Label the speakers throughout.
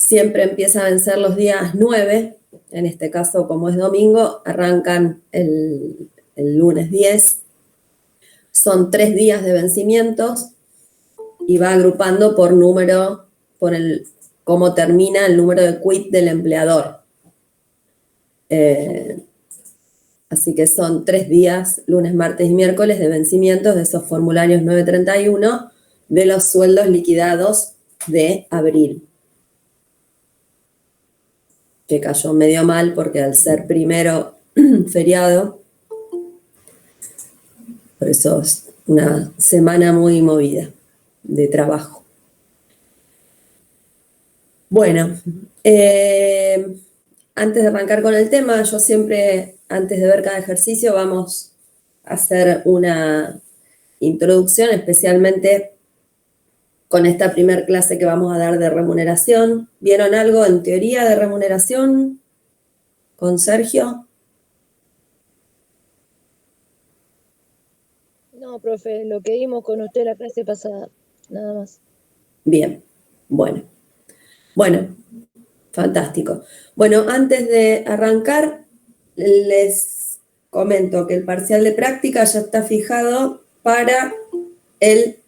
Speaker 1: siempre empieza a vencer los días 9, en este caso como es domingo, arrancan el lunes 10, son 3 días de vencimientos y va agrupando por número, cómo termina el número de quit del empleador. Así que son 3 días, lunes, martes y miércoles, de vencimientos de esos formularios 931 de los sueldos liquidados de abril. Que cayó medio mal porque al ser primero feriado, por eso es una semana muy movida de trabajo. Bueno, antes de arrancar con el tema, yo siempre, antes de ver cada ejercicio, vamos a hacer una introducción, especialmente con esta primer clase que vamos a dar de remuneración. ¿Vieron algo en teoría de remuneración con Sergio?
Speaker 2: No, profe, lo que vimos con usted la clase pasada, nada más.
Speaker 1: Bien, bueno, fantástico. Bueno, antes de arrancar, les comento que el parcial de práctica ya está fijado para el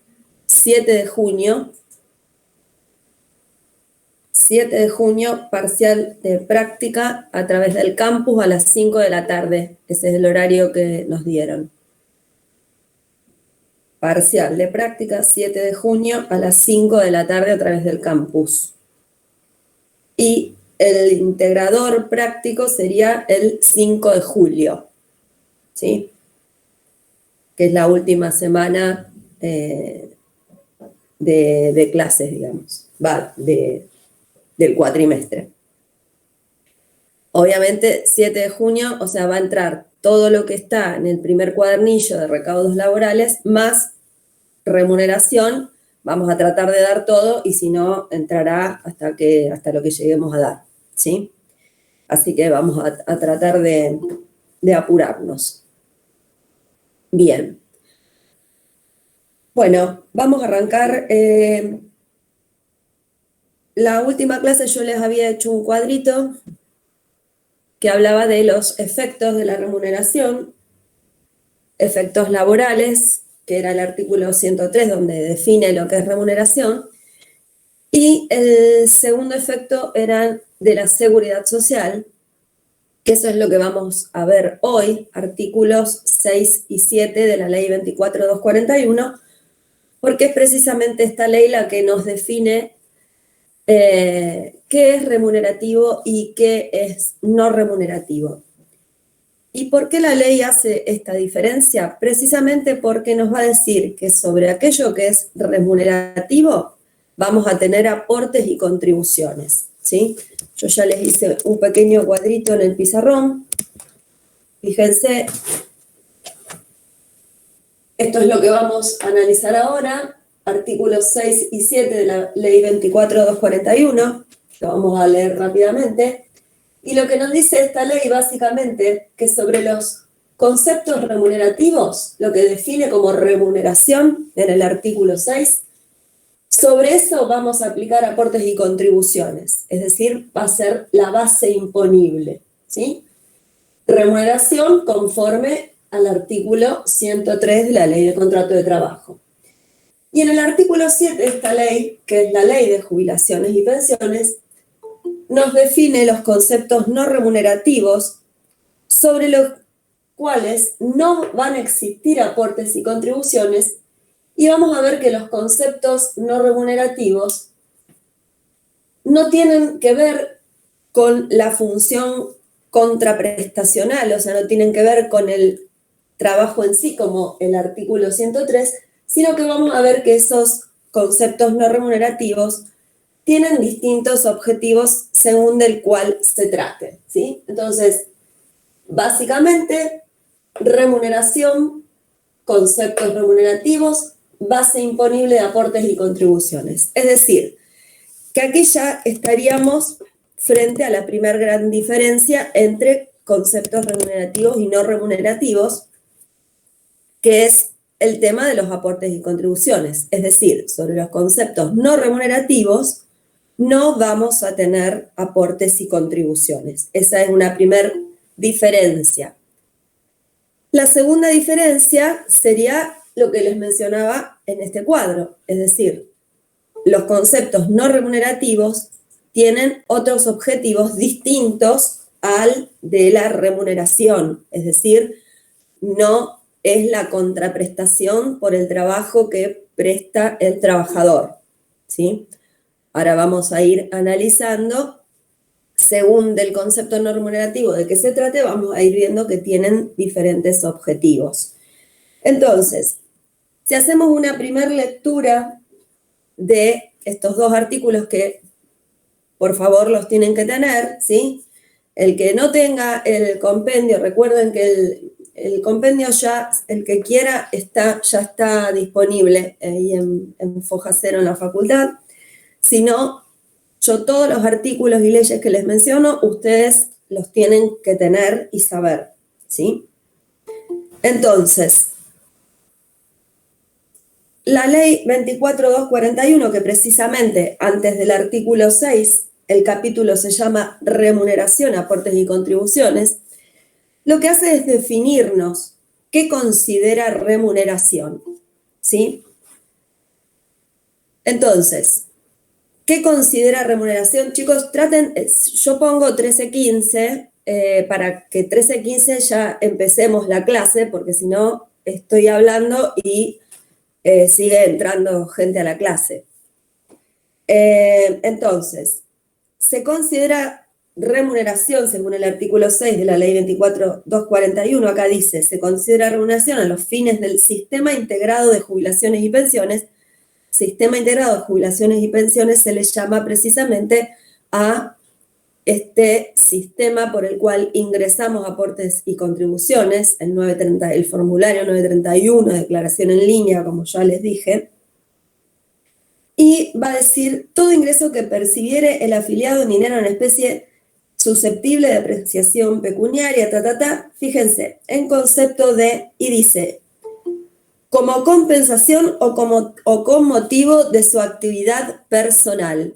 Speaker 1: 7 de junio. 7 de junio, parcial de práctica a través del campus a las 5 de la tarde. Ese es el horario que nos dieron. Parcial de práctica, 7 de junio a las 5 de la tarde a través del campus. Y el integrador práctico sería el 5 de julio, ¿sí? Que es la última semana de clases, digamos, del cuatrimestre. Obviamente, 7 de junio, o sea, va a entrar todo lo que está en el primer cuadernillo de recaudos laborales, más remuneración. Vamos a tratar de dar todo y si no, entrará hasta lo que lleguemos a dar, ¿sí? Así que vamos a tratar de apurarnos. Bien. Bueno, vamos a arrancar. La última clase yo les había hecho un cuadrito que hablaba de los efectos de la remuneración, efectos laborales, que era el artículo 103, donde define lo que es remuneración, y el segundo efecto era de la seguridad social, que eso es lo que vamos a ver hoy, artículos 6 y 7 de la ley 24.241, porque es precisamente esta ley la que nos define qué es remunerativo y qué es no remunerativo. ¿Y por qué la ley hace esta diferencia? Precisamente porque nos va a decir que sobre aquello que es remunerativo vamos a tener aportes y contribuciones, ¿sí? Yo ya les hice un pequeño cuadrito en el pizarrón. Fíjense, esto es lo que vamos a analizar ahora, artículos 6 y 7 de la ley 24.241, lo vamos a leer rápidamente. Y lo que nos dice esta ley básicamente que sobre los conceptos remunerativos, lo que define como remuneración en el artículo 6, sobre eso vamos a aplicar aportes y contribuciones, es decir, va a ser la base imponible, ¿sí? Remuneración conforme al artículo 103 de la Ley de Contrato de Trabajo. Y en el artículo 7 de esta ley, que es la Ley de Jubilaciones y Pensiones, nos define los conceptos no remunerativos sobre los cuales no van a existir aportes y contribuciones, y vamos a ver que los conceptos no remunerativos no tienen que ver con la función contraprestacional, o sea, no tienen que ver con el trabajo en sí como el artículo 103, sino que vamos a ver que esos conceptos no remunerativos tienen distintos objetivos según del cual se trate, ¿sí? Entonces, básicamente, remuneración, conceptos remunerativos, base imponible de aportes y contribuciones. Es decir, que aquí ya estaríamos frente a la primera gran diferencia entre conceptos remunerativos y no remunerativos, que es el tema de los aportes y contribuciones. Es decir, sobre los conceptos no remunerativos, no vamos a tener aportes y contribuciones. Esa es una primera diferencia. La segunda diferencia sería lo que les mencionaba en este cuadro, es decir, los conceptos no remunerativos tienen otros objetivos distintos al de la remuneración, es decir, no es la contraprestación por el trabajo que presta el trabajador, ¿sí? Ahora vamos a ir analizando, según del concepto no remunerativo de qué se trate, vamos a ir viendo que tienen diferentes objetivos. Entonces, si hacemos una primera lectura de estos dos artículos que por favor los tienen que tener, ¿sí? El que no tenga el compendio, recuerden que el compendio ya, el que quiera, ya está disponible ahí en Foja Cero en la facultad. Si no, yo todos los artículos y leyes que les menciono, ustedes los tienen que tener y saber, ¿sí? Entonces, la ley 24.241, que precisamente antes del artículo 6, el capítulo se llama Remuneración, Aportes y Contribuciones, lo que hace es definirnos qué considera remuneración, ¿sí? Entonces, ¿qué considera remuneración? Chicos, yo pongo 13.15 para que 13.15 ya empecemos la clase, porque si no estoy hablando y sigue entrando gente a la clase. Entonces, se considera remuneración, según el artículo 6 de la ley 24.241, acá dice, se considera remuneración a los fines del Sistema Integrado de Jubilaciones y Pensiones. Sistema Integrado de Jubilaciones y Pensiones se le llama precisamente a este sistema por el cual ingresamos aportes y contribuciones, el formulario 931, declaración en línea, como ya les dije, y va a decir todo ingreso que percibiere el afiliado en dinero en especie susceptible de apreciación pecuniaria, fíjense, en concepto de, y dice, como compensación o con motivo de su actividad personal.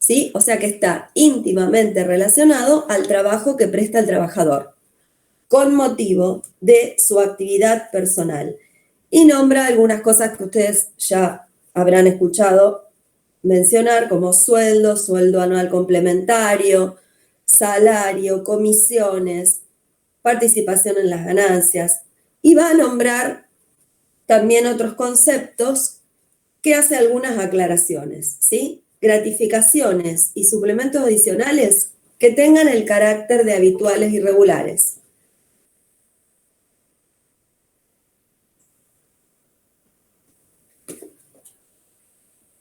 Speaker 1: ¿Sí? O sea que está íntimamente relacionado al trabajo que presta el trabajador, con motivo de su actividad personal. Y nombra algunas cosas que ustedes ya habrán escuchado mencionar, como sueldo, sueldo anual complementario, salario, comisiones, participación en las ganancias. Y va a nombrar también otros conceptos que hace algunas aclaraciones, ¿sí? Gratificaciones y suplementos adicionales que tengan el carácter de habituales y regulares.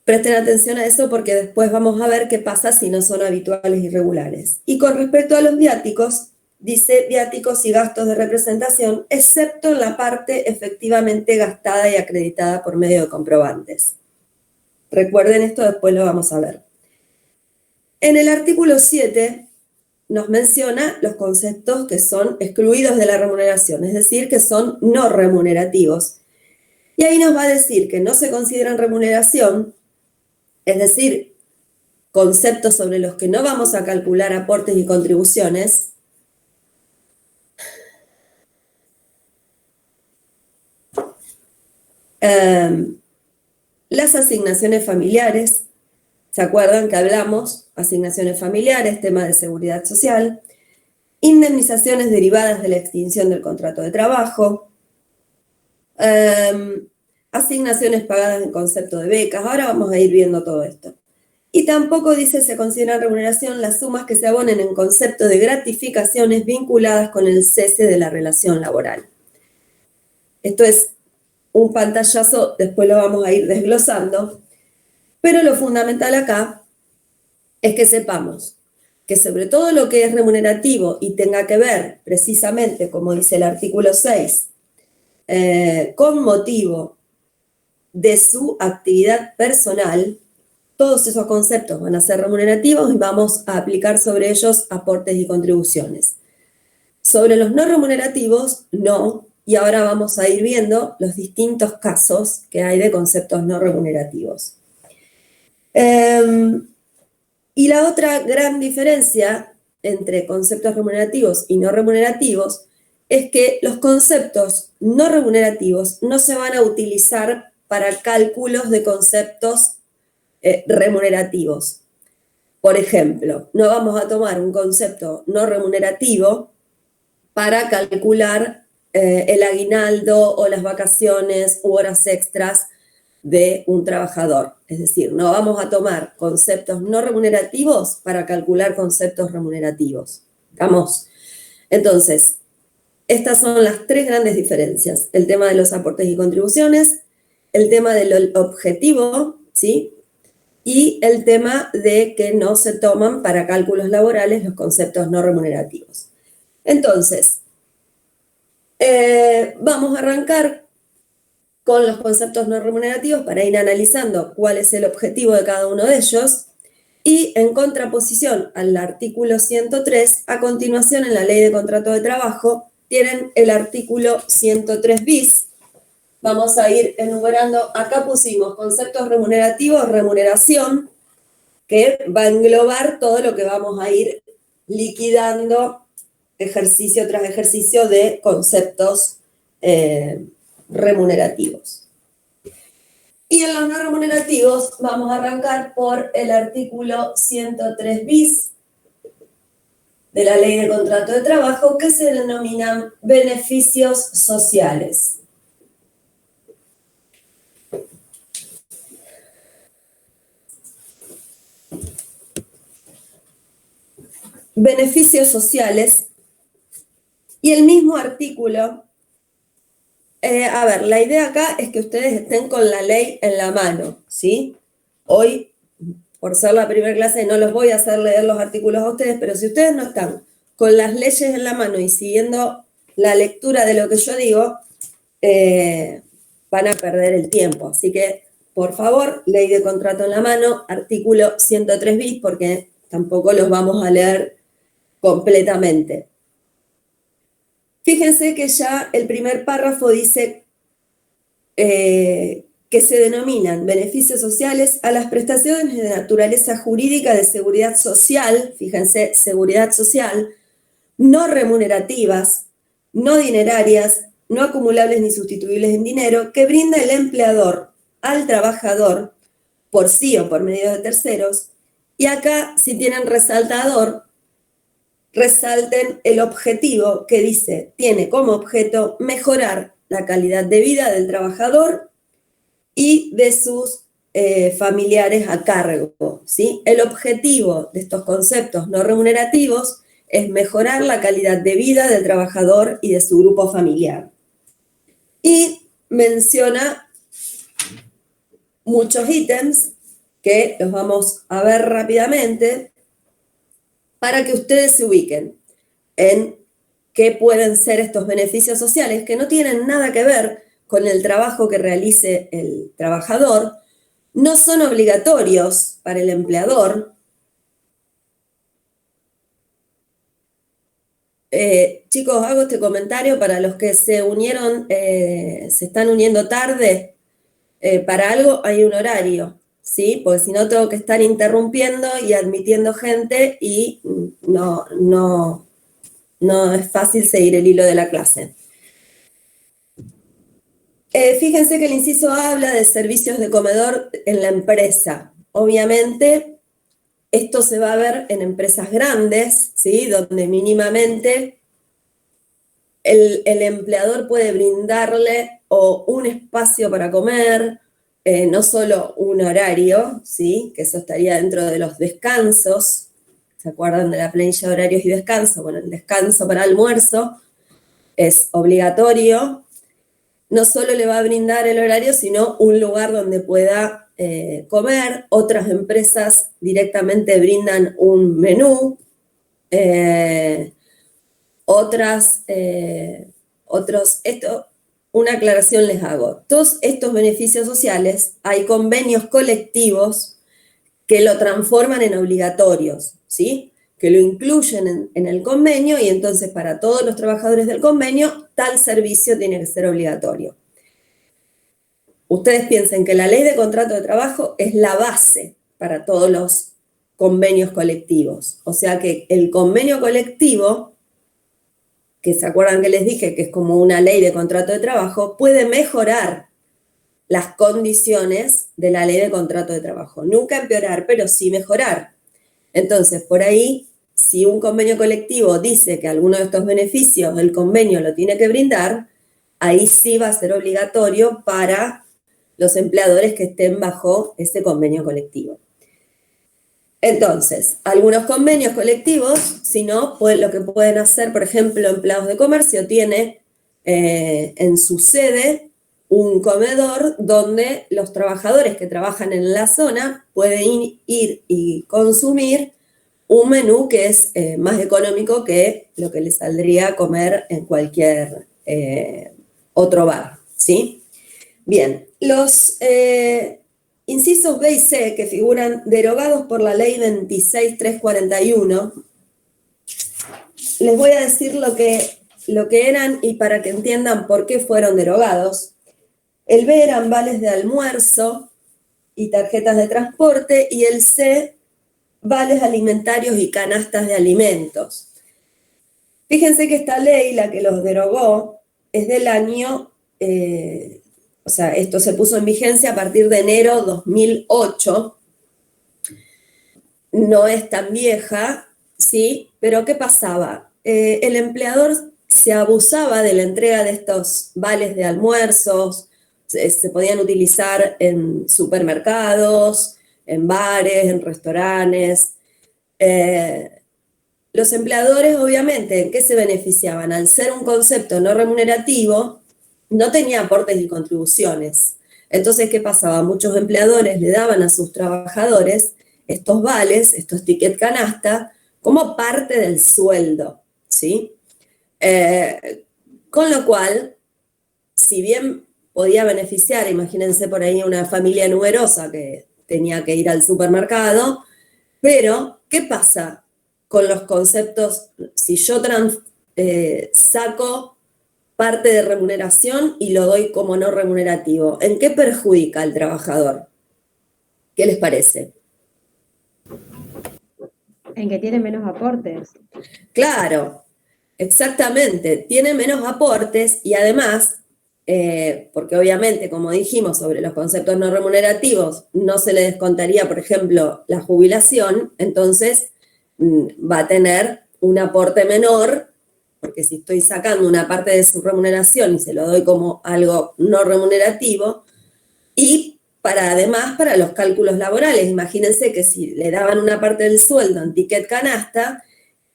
Speaker 1: Presten atención a eso porque después vamos a ver qué pasa si no son habituales y regulares. Y con respecto a los viáticos, dice viáticos y gastos de representación, excepto en la parte efectivamente gastada y acreditada por medio de comprobantes. Recuerden esto, después lo vamos a ver. En el artículo 7 nos menciona los conceptos que son excluidos de la remuneración, es decir, que son no remunerativos. Y ahí nos va a decir que no se consideran remuneración, es decir, conceptos sobre los que no vamos a calcular aportes y contribuciones, las asignaciones familiares, ¿se acuerdan que hablamos? Asignaciones familiares, tema de seguridad social, indemnizaciones derivadas de la extinción del contrato de trabajo, asignaciones pagadas en concepto de becas. Ahora vamos a ir viendo todo esto. Y tampoco dice se considera remuneración las sumas que se abonen en concepto de gratificaciones vinculadas con el cese de la relación laboral. Esto es un pantallazo, después lo vamos a ir desglosando, pero lo fundamental acá es que sepamos que sobre todo lo que es remunerativo y tenga que ver precisamente, como dice el artículo 6, con motivo de su actividad personal, todos esos conceptos van a ser remunerativos y vamos a aplicar sobre ellos aportes y contribuciones. Sobre los no remunerativos, no, y ahora vamos a ir viendo los distintos casos que hay de conceptos no remunerativos. Y la otra gran diferencia entre conceptos remunerativos y no remunerativos es que los conceptos no remunerativos no se van a utilizar para cálculos de conceptos remunerativos. Por ejemplo, no vamos a tomar un concepto no remunerativo para calcular el aguinaldo o las vacaciones u horas extras de un trabajador. Es decir, no vamos a tomar conceptos no remunerativos para calcular conceptos remunerativos. ¿Estamos? Entonces, estas son las tres grandes diferencias. El tema de los aportes y contribuciones, el tema del objetivo, ¿sí? Y el tema de que no se toman para cálculos laborales los conceptos no remunerativos. Entonces, vamos a arrancar con los conceptos no remunerativos para ir analizando cuál es el objetivo de cada uno de ellos. Y en contraposición al artículo 103, a continuación en la Ley de Contrato de Trabajo, tienen el artículo 103 bis. Vamos a ir enumerando, acá pusimos conceptos remunerativos, remuneración, que va a englobar todo lo que vamos a ir liquidando ejercicio tras ejercicio de conceptos remunerativos. Y en los no remunerativos vamos a arrancar por el artículo 103 bis de la Ley de Contrato de Trabajo, que se denominan beneficios sociales. Beneficios sociales. Y el mismo artículo, a ver, la idea acá es que ustedes estén con la ley en la mano, ¿sí? Hoy, por ser la primera clase, no los voy a hacer leer los artículos a ustedes, pero si ustedes no están con las leyes en la mano y siguiendo la lectura de lo que yo digo, van a perder el tiempo. Así que, por favor, ley de contrato en la mano, artículo 103 bis, porque tampoco los vamos a leer completamente. Fíjense que ya el primer párrafo dice que se denominan beneficios sociales a las prestaciones de naturaleza jurídica de seguridad social, fíjense, seguridad social, no remunerativas, no dinerarias, no acumulables ni sustituibles en dinero, que brinda el empleador al trabajador por sí o por medio de terceros. Y acá, si tienen resaltador, resalten el objetivo que dice, tiene como objeto mejorar la calidad de vida del trabajador y de sus familiares a cargo, ¿sí? El objetivo de estos conceptos no remunerativos es mejorar la calidad de vida del trabajador y de su grupo familiar. Y menciona muchos ítems que los vamos a ver rápidamente para que ustedes se ubiquen en qué pueden ser estos beneficios sociales que no tienen nada que ver con el trabajo que realice el trabajador, no son obligatorios para el empleador. Chicos, hago este comentario para los que se unieron, se están uniendo tarde, para algo hay un horario, ¿sí? Porque si no tengo que estar interrumpiendo y admitiendo gente y no es fácil seguir el hilo de la clase. Fíjense que el inciso A habla de servicios de comedor en la empresa. Obviamente, esto se va a ver en empresas grandes, ¿sí? Donde mínimamente el empleador puede brindarle o un espacio para comer, no solo un horario, ¿sí? Que eso estaría dentro de los descansos. ¿Se acuerdan de la planilla de horarios y descanso? Bueno, el descanso para almuerzo es obligatorio. No solo le va a brindar el horario, sino un lugar donde pueda comer. Otras empresas directamente brindan un menú. Una aclaración les hago. Todos estos beneficios sociales, hay convenios colectivos que lo transforman en obligatorios, ¿sí? Que lo incluyen en el convenio y entonces para todos los trabajadores del convenio, tal servicio tiene que ser obligatorio. Ustedes piensen que la Ley de Contrato de Trabajo es la base para todos los convenios colectivos. O sea que el convenio colectivo, que se acuerdan que les dije que es como una ley de contrato de trabajo, puede mejorar las condiciones de la ley de contrato de trabajo. Nunca empeorar, pero sí mejorar. Entonces, por ahí, si un convenio colectivo dice que alguno de estos beneficios el convenio lo tiene que brindar, ahí sí va a ser obligatorio para los empleadores que estén bajo ese convenio colectivo. Entonces, algunos convenios colectivos, si no, pues lo que pueden hacer, por ejemplo, empleados de comercio tiene en su sede un comedor donde los trabajadores que trabajan en la zona pueden ir y consumir un menú que es más económico que lo que les saldría a comer en cualquier otro bar, ¿sí? Bien, los incisos B y C que figuran derogados por la ley 26.341, les voy a decir lo que eran y para que entiendan por qué fueron derogados. El B eran vales de almuerzo y tarjetas de transporte, y el C, vales alimentarios y canastas de alimentos. Fíjense que esta ley, la que los derogó, es del año, o sea, esto se puso en vigencia a partir de enero 2008, no es tan vieja, ¿sí? Pero ¿qué pasaba? El empleador se abusaba de la entrega de estos vales de almuerzos, se podían utilizar en supermercados, en bares, en restaurantes. Los empleadores, obviamente, ¿en qué se beneficiaban? Al ser un concepto no remunerativo, no tenía aportes y contribuciones. Entonces, ¿qué pasaba? Muchos empleadores le daban a sus trabajadores estos vales, estos ticket canasta, como parte del sueldo, ¿sí? Con lo cual, si bien podía beneficiar, imagínense por ahí una familia numerosa que tenía que ir al supermercado, pero ¿qué pasa con los conceptos? Si yo saco parte de remuneración y lo doy como no remunerativo, ¿en qué perjudica al trabajador? ¿Qué les parece?
Speaker 3: En que tiene menos aportes.
Speaker 1: Claro, exactamente, tiene menos aportes y además, porque obviamente, como dijimos sobre los conceptos no remunerativos, no se le descontaría, por ejemplo, la jubilación, entonces va a tener un aporte menor, porque si estoy sacando una parte de su remuneración y se lo doy como algo no remunerativo, y además para los cálculos laborales, imagínense que si le daban una parte del sueldo en ticket canasta,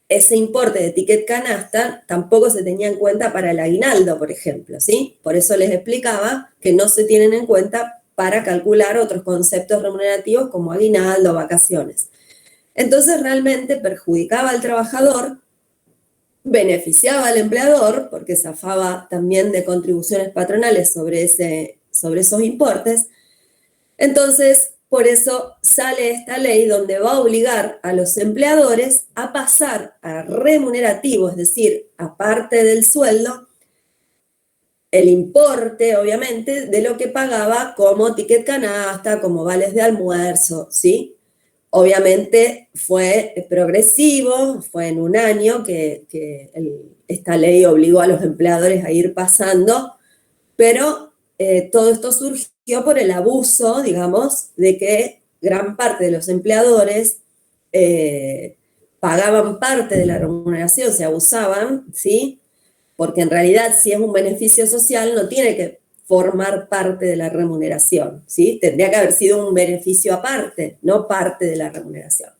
Speaker 1: ese importe de ticket canasta tampoco se tenía en cuenta para el aguinaldo, por ejemplo, ¿sí? Por eso les explicaba que no se tienen en cuenta para calcular otros conceptos remunerativos como aguinaldo, vacaciones. Entonces realmente perjudicaba al trabajador, beneficiaba al empleador, porque zafaba también de contribuciones patronales sobre esos importes. Entonces, por eso sale esta ley donde va a obligar a los empleadores a pasar a remunerativo, es decir, aparte del sueldo, el importe, obviamente, de lo que pagaba como ticket canasta, como vales de almuerzo, ¿sí? Obviamente fue progresivo, fue en un año que esta ley obligó a los empleadores a ir pasando, pero todo esto surgió por el abuso, digamos, de que gran parte de los empleadores pagaban parte de la remuneración, se abusaban, ¿sí? Porque en realidad si es un beneficio social no tiene que formar parte de la remuneración, ¿sí? Tendría que haber sido un beneficio aparte, no parte de la remuneración.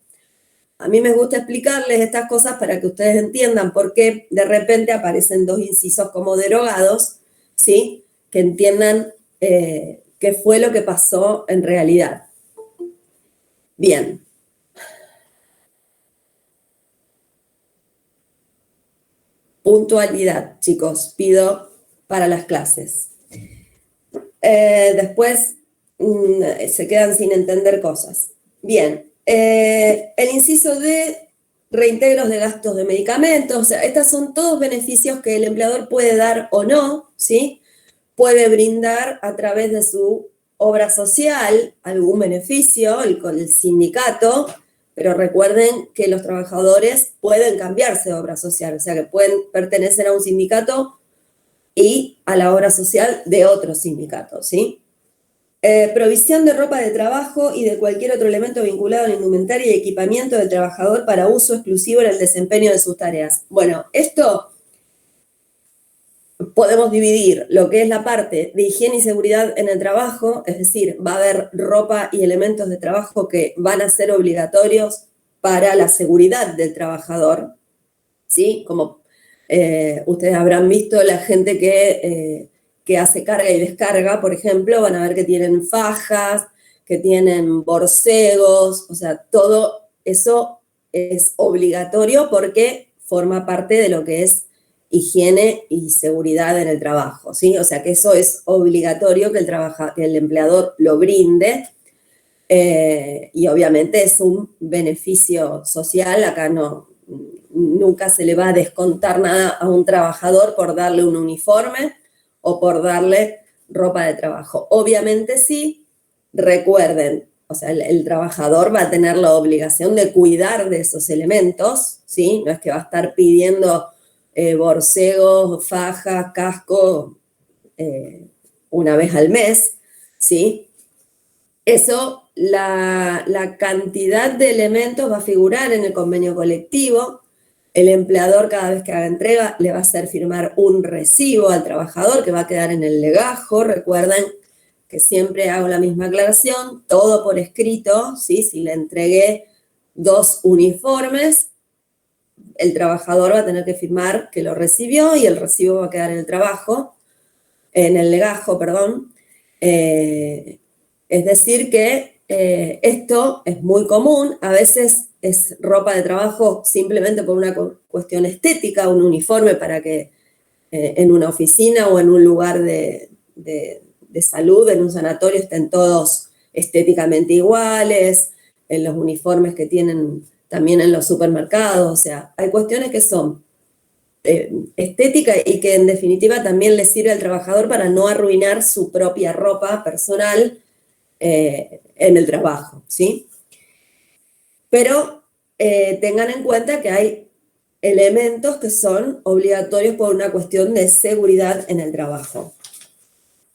Speaker 1: A mí me gusta explicarles estas cosas para que ustedes entiendan por qué de repente aparecen dos incisos como derogados, ¿sí? Que entiendan qué fue lo que pasó en realidad. Bien. Puntualidad, chicos, pido para las clases. Después se quedan sin entender cosas. Bien, el inciso D, reintegros de gastos de medicamentos, o sea, estos son todos beneficios que el empleador puede dar o no, ¿sí? Puede brindar a través de su obra social algún beneficio, el sindicato Pero recuerden que los trabajadores pueden cambiarse de obra social, o sea que pueden pertenecer a un sindicato y a la obra social de otro sindicato, ¿sí? Provisión de ropa de trabajo y de cualquier otro elemento vinculado a la indumentaria y equipamiento del trabajador para uso exclusivo en el desempeño de sus tareas. Bueno, esto podemos dividir lo que es la parte de higiene y seguridad en el trabajo, es decir, va a haber ropa y elementos de trabajo que van a ser obligatorios para la seguridad del trabajador, ¿sí? Como ustedes habrán visto la gente que hace carga y descarga, por ejemplo, van a ver que tienen fajas, que tienen borcegos, o sea, todo eso es obligatorio porque forma parte de lo que es higiene y seguridad en el trabajo, ¿sí? O sea que eso es obligatorio que el empleador lo brinde, y obviamente es un beneficio social. Acá nunca se le va a descontar nada a un trabajador por darle un uniforme o por darle ropa de trabajo. Obviamente sí, recuerden, o sea, el trabajador va a tener la obligación de cuidar de esos elementos, ¿sí? No es que va a estar pidiendo borcegos, fajas, casco, una vez al mes, ¿sí? Eso, la cantidad de elementos va a figurar en el convenio colectivo. El empleador, cada vez que haga entrega, le va a hacer firmar un recibo al trabajador que va a quedar en el legajo. Recuerden que siempre hago la misma aclaración, todo por escrito, ¿sí? Si le entregué 2 uniformes, el trabajador va a tener que firmar que lo recibió y el recibo va a quedar en el legajo, perdón. Es decir que esto es muy común, a veces es ropa de trabajo simplemente por una cuestión estética, un uniforme para que en una oficina o en un lugar de salud, en un sanatorio, estén todos estéticamente iguales, en los uniformes que tienen también en los supermercados. O sea, hay cuestiones que son estética y que en definitiva también le sirve al trabajador para no arruinar su propia ropa personal en el trabajo, ¿sí? Pero tengan en cuenta que hay elementos que son obligatorios por una cuestión de seguridad en el trabajo.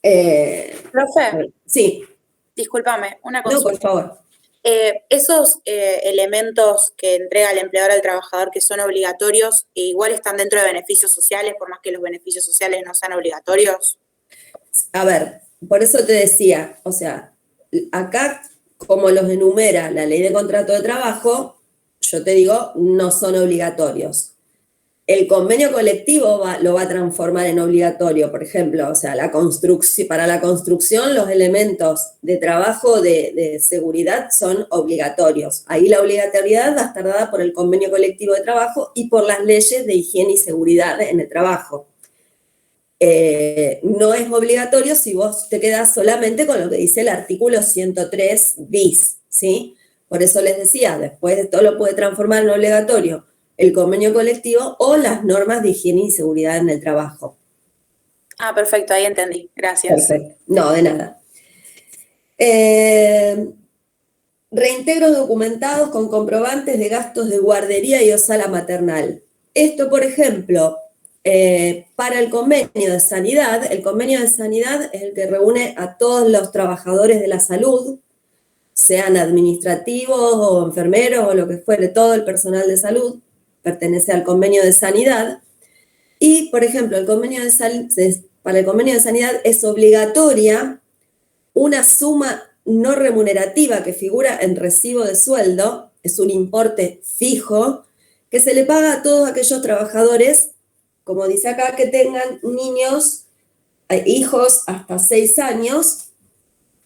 Speaker 4: Profe,
Speaker 1: Sí,
Speaker 4: discúlpame, una
Speaker 1: no, por
Speaker 4: consulta.
Speaker 1: favor.
Speaker 4: Esos elementos que entrega el empleador al trabajador que son obligatorios, igual están dentro de beneficios sociales, por más que los beneficios sociales no sean obligatorios.
Speaker 1: A ver, por eso te decía, o sea, acá, como los enumera la ley de contrato de trabajo, yo te digo, no son obligatorios. El convenio colectivo lo va a transformar en obligatorio, por ejemplo, o sea, para la construcción los elementos de trabajo de seguridad son obligatorios. Ahí la obligatoriedad va a estar dada por el convenio colectivo de trabajo y por las leyes de higiene y seguridad en el trabajo. No es obligatorio si vos te quedás solamente con lo que dice el artículo 103 bis, ¿sí? Por eso les decía, después de todo lo puede transformar en obligatorio el convenio colectivo o las normas de higiene y seguridad en el trabajo.
Speaker 4: Ah, perfecto, ahí entendí. Gracias.
Speaker 1: Perfecto. No, de nada. Reintegros documentados con comprobantes de gastos de guardería y o sala maternal. Esto, por ejemplo, para el convenio de sanidad es el que reúne a todos los trabajadores de la salud, sean administrativos o enfermeros o lo que fuere, todo el personal de salud pertenece al convenio de sanidad. Y, por ejemplo, para el convenio de sanidad es obligatoria una suma no remunerativa que figura en recibo de sueldo, es un importe fijo, que se le paga a todos aquellos trabajadores, como dice acá, que tengan niños, hijos hasta 6 años.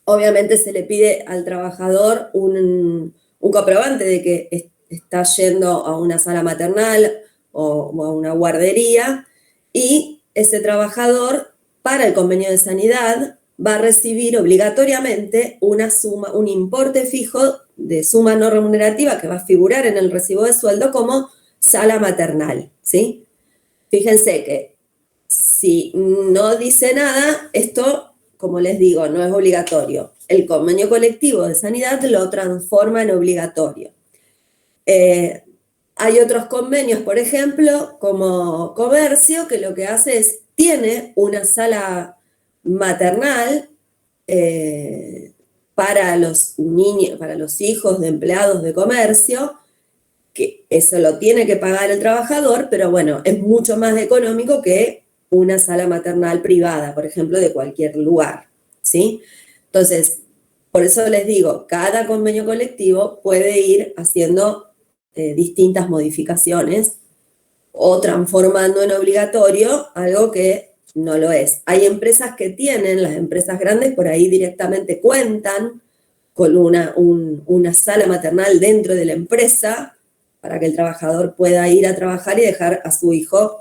Speaker 1: Obviamente se le pide al trabajador un comprobante de que está yendo a una sala maternal o a una guardería, y ese trabajador, para el convenio de sanidad, va a recibir obligatoriamente una suma, un importe fijo de suma no remunerativa que va a figurar en el recibo de sueldo como sala maternal, ¿sí? Fíjense que si no dice nada, esto, como les digo, no es obligatorio. El convenio colectivo de sanidad lo transforma en obligatorio. Hay otros convenios, por ejemplo, como comercio, que lo que hace es, tiene una sala maternal para los niños, para los hijos de empleados de comercio, que eso lo tiene que pagar el trabajador, pero bueno, es mucho más económico que una sala maternal privada, por ejemplo, de cualquier lugar, ¿sí? Entonces, por eso les digo, cada convenio colectivo puede ir haciendo distintas modificaciones o transformando en obligatorio algo que no lo es. Hay empresas que tienen, las empresas grandes por ahí directamente cuentan con una sala maternal dentro de la empresa para que el trabajador pueda ir a trabajar y dejar a su hijo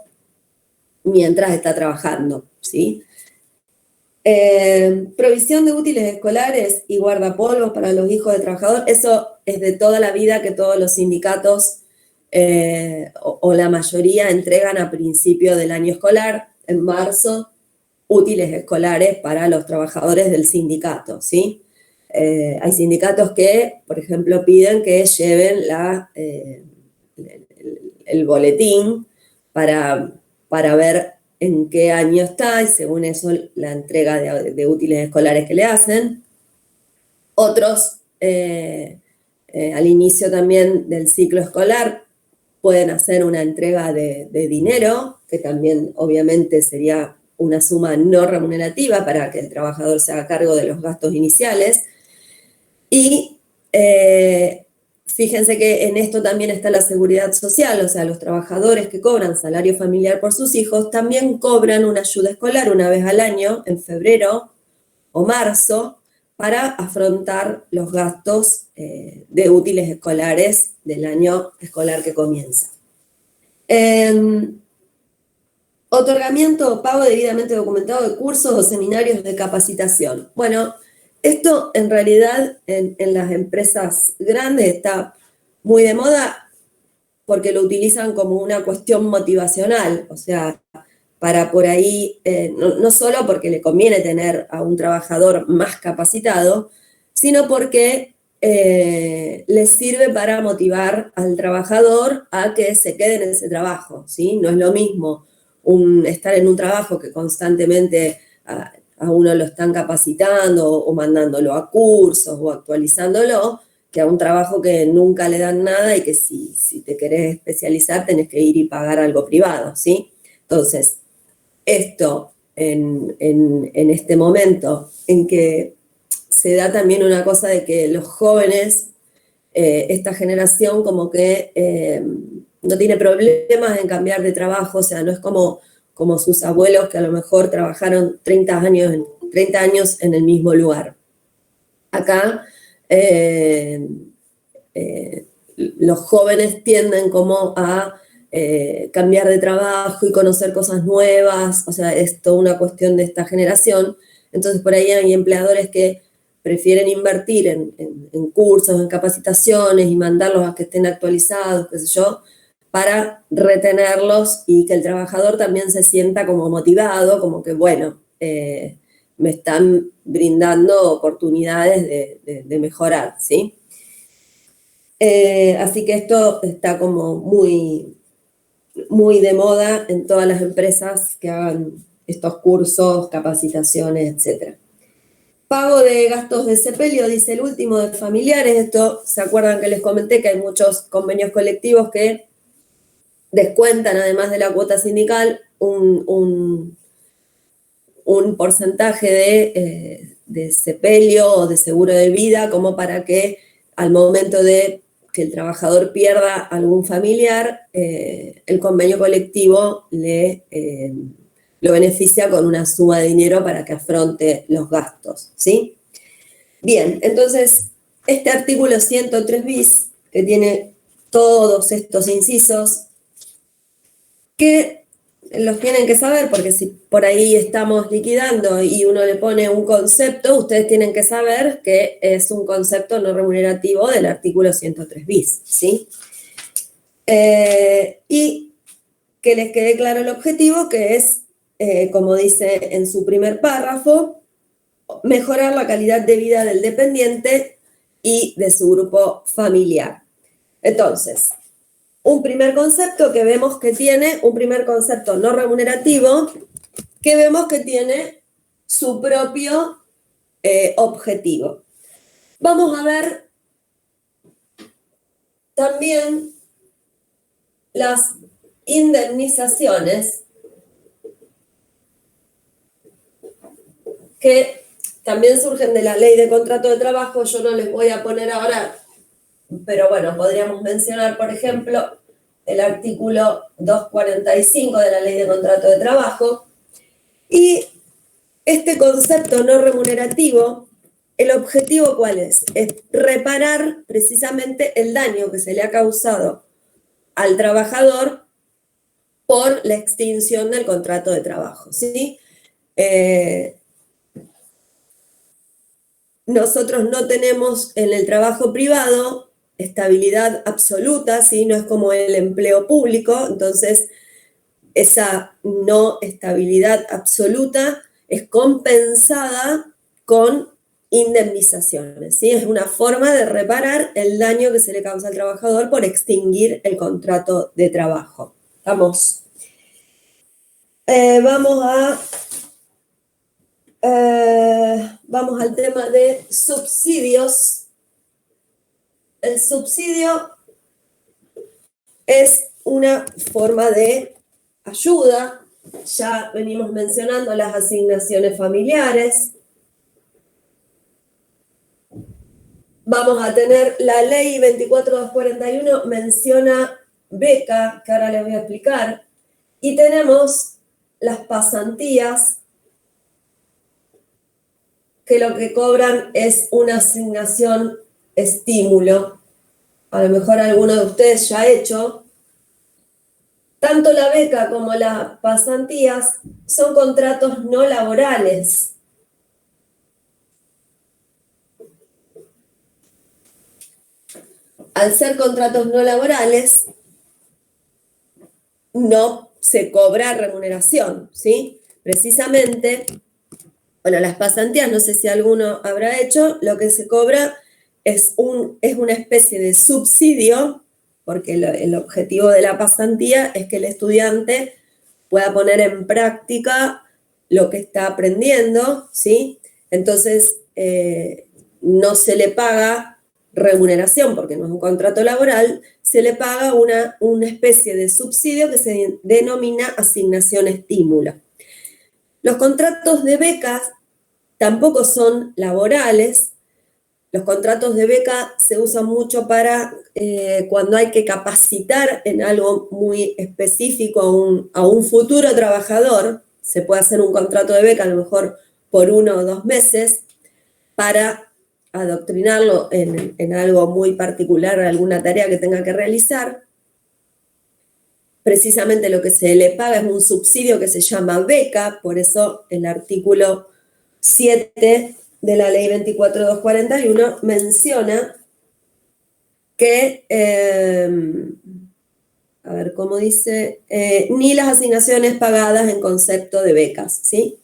Speaker 1: mientras está trabajando, ¿sí? Provisión de útiles escolares y guardapolvos para los hijos del trabajador, eso es de toda la vida que todos los sindicatos o la mayoría entregan a principio del año escolar, en marzo, útiles escolares para los trabajadores del sindicato, ¿sí? Hay sindicatos que, por ejemplo, piden que lleven el boletín para ver en qué año está y según eso la entrega de útiles escolares que le hacen. Otros, al inicio también del ciclo escolar, pueden hacer una entrega de dinero, que también obviamente sería una suma no remunerativa para que el trabajador se haga cargo de los gastos iniciales. Y fíjense que en esto también está la seguridad social, o sea, los trabajadores que cobran salario familiar por sus hijos también cobran una ayuda escolar una vez al año, en febrero o marzo, para afrontar los gastos de útiles escolares del año escolar que comienza. Otorgamiento o pago debidamente documentado de cursos o seminarios de capacitación. Bueno, esto en realidad en las empresas grandes está muy de moda porque lo utilizan como una cuestión motivacional, o sea, para por ahí, no solo porque le conviene tener a un trabajador más capacitado, sino porque les sirve para motivar al trabajador a que se quede en ese trabajo, ¿sí? No es lo mismo estar en un trabajo que constantemente a uno lo están capacitando o mandándolo a cursos o actualizándolo, que a un trabajo que nunca le dan nada y que si te querés especializar tenés que ir y pagar algo privado, ¿sí? Entonces, esto en este momento en que se da también una cosa de que los jóvenes, esta generación como que no tiene problemas en cambiar de trabajo, o sea, no es como sus abuelos que a lo mejor trabajaron 30 años en el mismo lugar. Acá los jóvenes tienden como a cambiar de trabajo y conocer cosas nuevas, o sea, es toda una cuestión de esta generación. Entonces por ahí hay empleadores que prefieren invertir en cursos, en capacitaciones y mandarlos a que estén actualizados, qué sé yo, para retenerlos y que el trabajador también se sienta como motivado, como que, bueno, me están brindando oportunidades de mejorar, ¿sí? Así que esto está como muy, muy de moda en todas las empresas que hagan estos cursos, capacitaciones, etc. Pago de gastos de sepelio, dice el último, de familiares. Esto, ¿se acuerdan que les comenté que hay muchos convenios colectivos que descuentan, además de la cuota sindical, un porcentaje de sepelio o de seguro de vida, como para que al momento de que el trabajador pierda algún familiar, el convenio colectivo lo beneficia con una suma de dinero para que afronte los gastos, ¿sí? Bien, entonces, este artículo 103 bis, que tiene todos estos incisos, que los tienen que saber, porque si por ahí estamos liquidando y uno le pone un concepto, ustedes tienen que saber que es un concepto no remunerativo del artículo 103 bis, ¿sí? Y que les quede claro el objetivo, que es, como dice en su primer párrafo, mejorar la calidad de vida del dependiente y de su grupo familiar. Entonces, un primer concepto que vemos que tiene, un primer concepto no remunerativo, que vemos que tiene su propio objetivo. Vamos a ver también las indemnizaciones que también surgen de la ley de contrato de trabajo. Yo no les voy a poner ahora, pero bueno, podríamos mencionar, por ejemplo, el artículo 245 de la ley de contrato de trabajo. Y este concepto no remunerativo, ¿el objetivo cuál es? Es reparar precisamente el daño que se le ha causado al trabajador por la extinción del contrato de trabajo, ¿sí? Nosotros no tenemos en el trabajo privado estabilidad absoluta, ¿sí? No es como el empleo público, entonces esa no estabilidad absoluta es compensada con indemnizaciones, ¿sí? Es una forma de reparar el daño que se le causa al trabajador por extinguir el contrato de trabajo. Vamos. Vamos al tema de subsidios. El subsidio es una forma de ayuda. Ya venimos mencionando las asignaciones familiares. Vamos a tener la ley 24241, menciona beca, que ahora les voy a explicar. Y tenemos las pasantías, que lo que cobran es una asignación estímulo. A lo mejor alguno de ustedes ya ha hecho. Tanto la beca como las pasantías son contratos no laborales. Al ser contratos no laborales, no se cobra remuneración, ¿sí? Precisamente, bueno, las pasantías, no sé si alguno habrá hecho, lo que se cobra es una especie de subsidio, porque el objetivo de la pasantía es que el estudiante pueda poner en práctica lo que está aprendiendo, ¿sí? Entonces, no se le paga remuneración, porque no es un contrato laboral, se le paga una especie de subsidio que se denomina asignación estímulo. Los contratos de becas tampoco son laborales. Los contratos de beca se usan mucho para cuando hay que capacitar en algo muy específico a un futuro trabajador. Se puede hacer un contrato de beca a lo mejor por 1 o 2 meses para adoctrinarlo en algo muy particular, alguna tarea que tenga que realizar. Precisamente lo que se le paga es un subsidio que se llama beca, por eso el artículo 7 de la ley 24241 menciona que, a ver cómo dice, ni las asignaciones pagadas en concepto de becas, ¿sí?